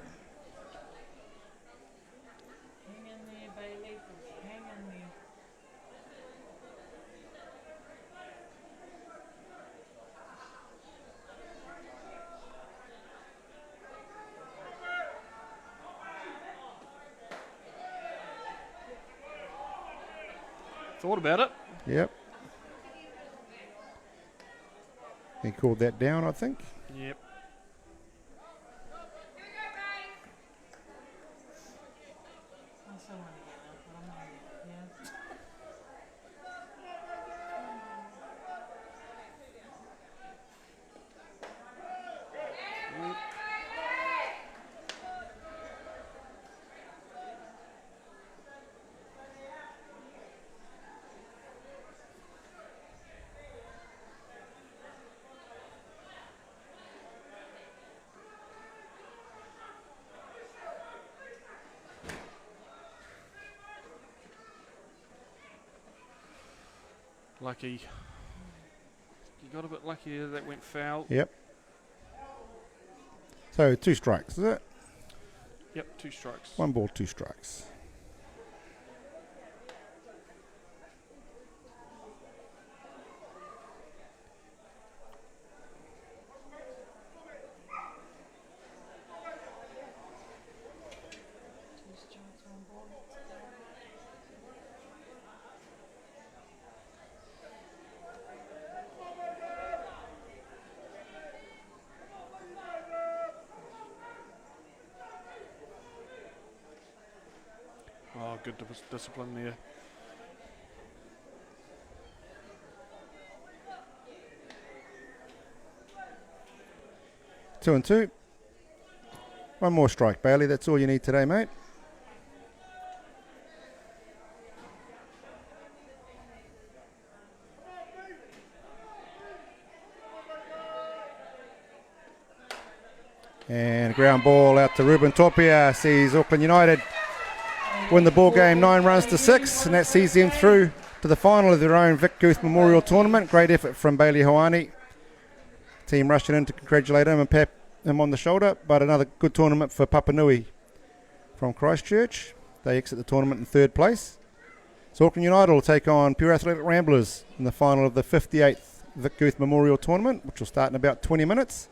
Hang in there, Bailey. Hang in there. Thought about it. Yep. He called that down, I think. Yep. I still want to get up, but I'm not. Yeah. Lucky. You got a bit lucky there that went foul. Yep. So 2 strikes, is it? Yep, 2 strikes. 1 ball, 2 strikes. Two strikes, one ball. Oh, good discipline there. Two and 2. 1 more strike, Bailey. That's all you need today, mate. And ground ball out to Ruben Topia. Sees Auckland United win the ball game 9 runs to 6, and that sees them through to the final of their own Vic Guth Memorial Tournament. Great effort from Bailey Hawani. Team rushing in to congratulate him and pat him on the shoulder, but another good tournament for Papanui from Christchurch. They exit the tournament in 3rd place. So Auckland United will take on Pure Athletic Ramblers in the final of the 58th Vic Guth Memorial Tournament, which will start in about 20 minutes.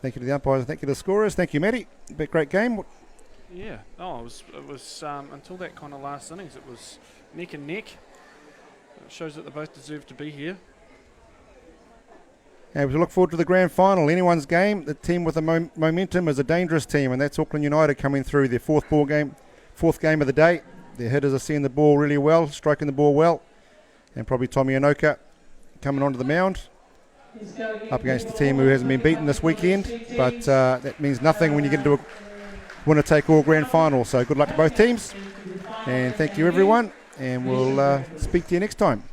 Thank you to the umpires, thank you to the scorers, thank you, Matty. Great game. Yeah. Oh, it was until that kind of last innings, it was neck and neck. It shows that they both deserve to be here. And we look forward to the grand final. Anyone's game. The team with the momentum is a dangerous team, and that's Auckland United coming through their fourth game of the day. Their hitters are seeing the ball really well, striking the ball well, and probably Tommy Anoka coming onto the mound up against the team who hasn't been beaten this weekend. But that means nothing when you get into a winner-take-all grand final. So good luck to both teams, and thank you everyone, and we'll speak to you next time.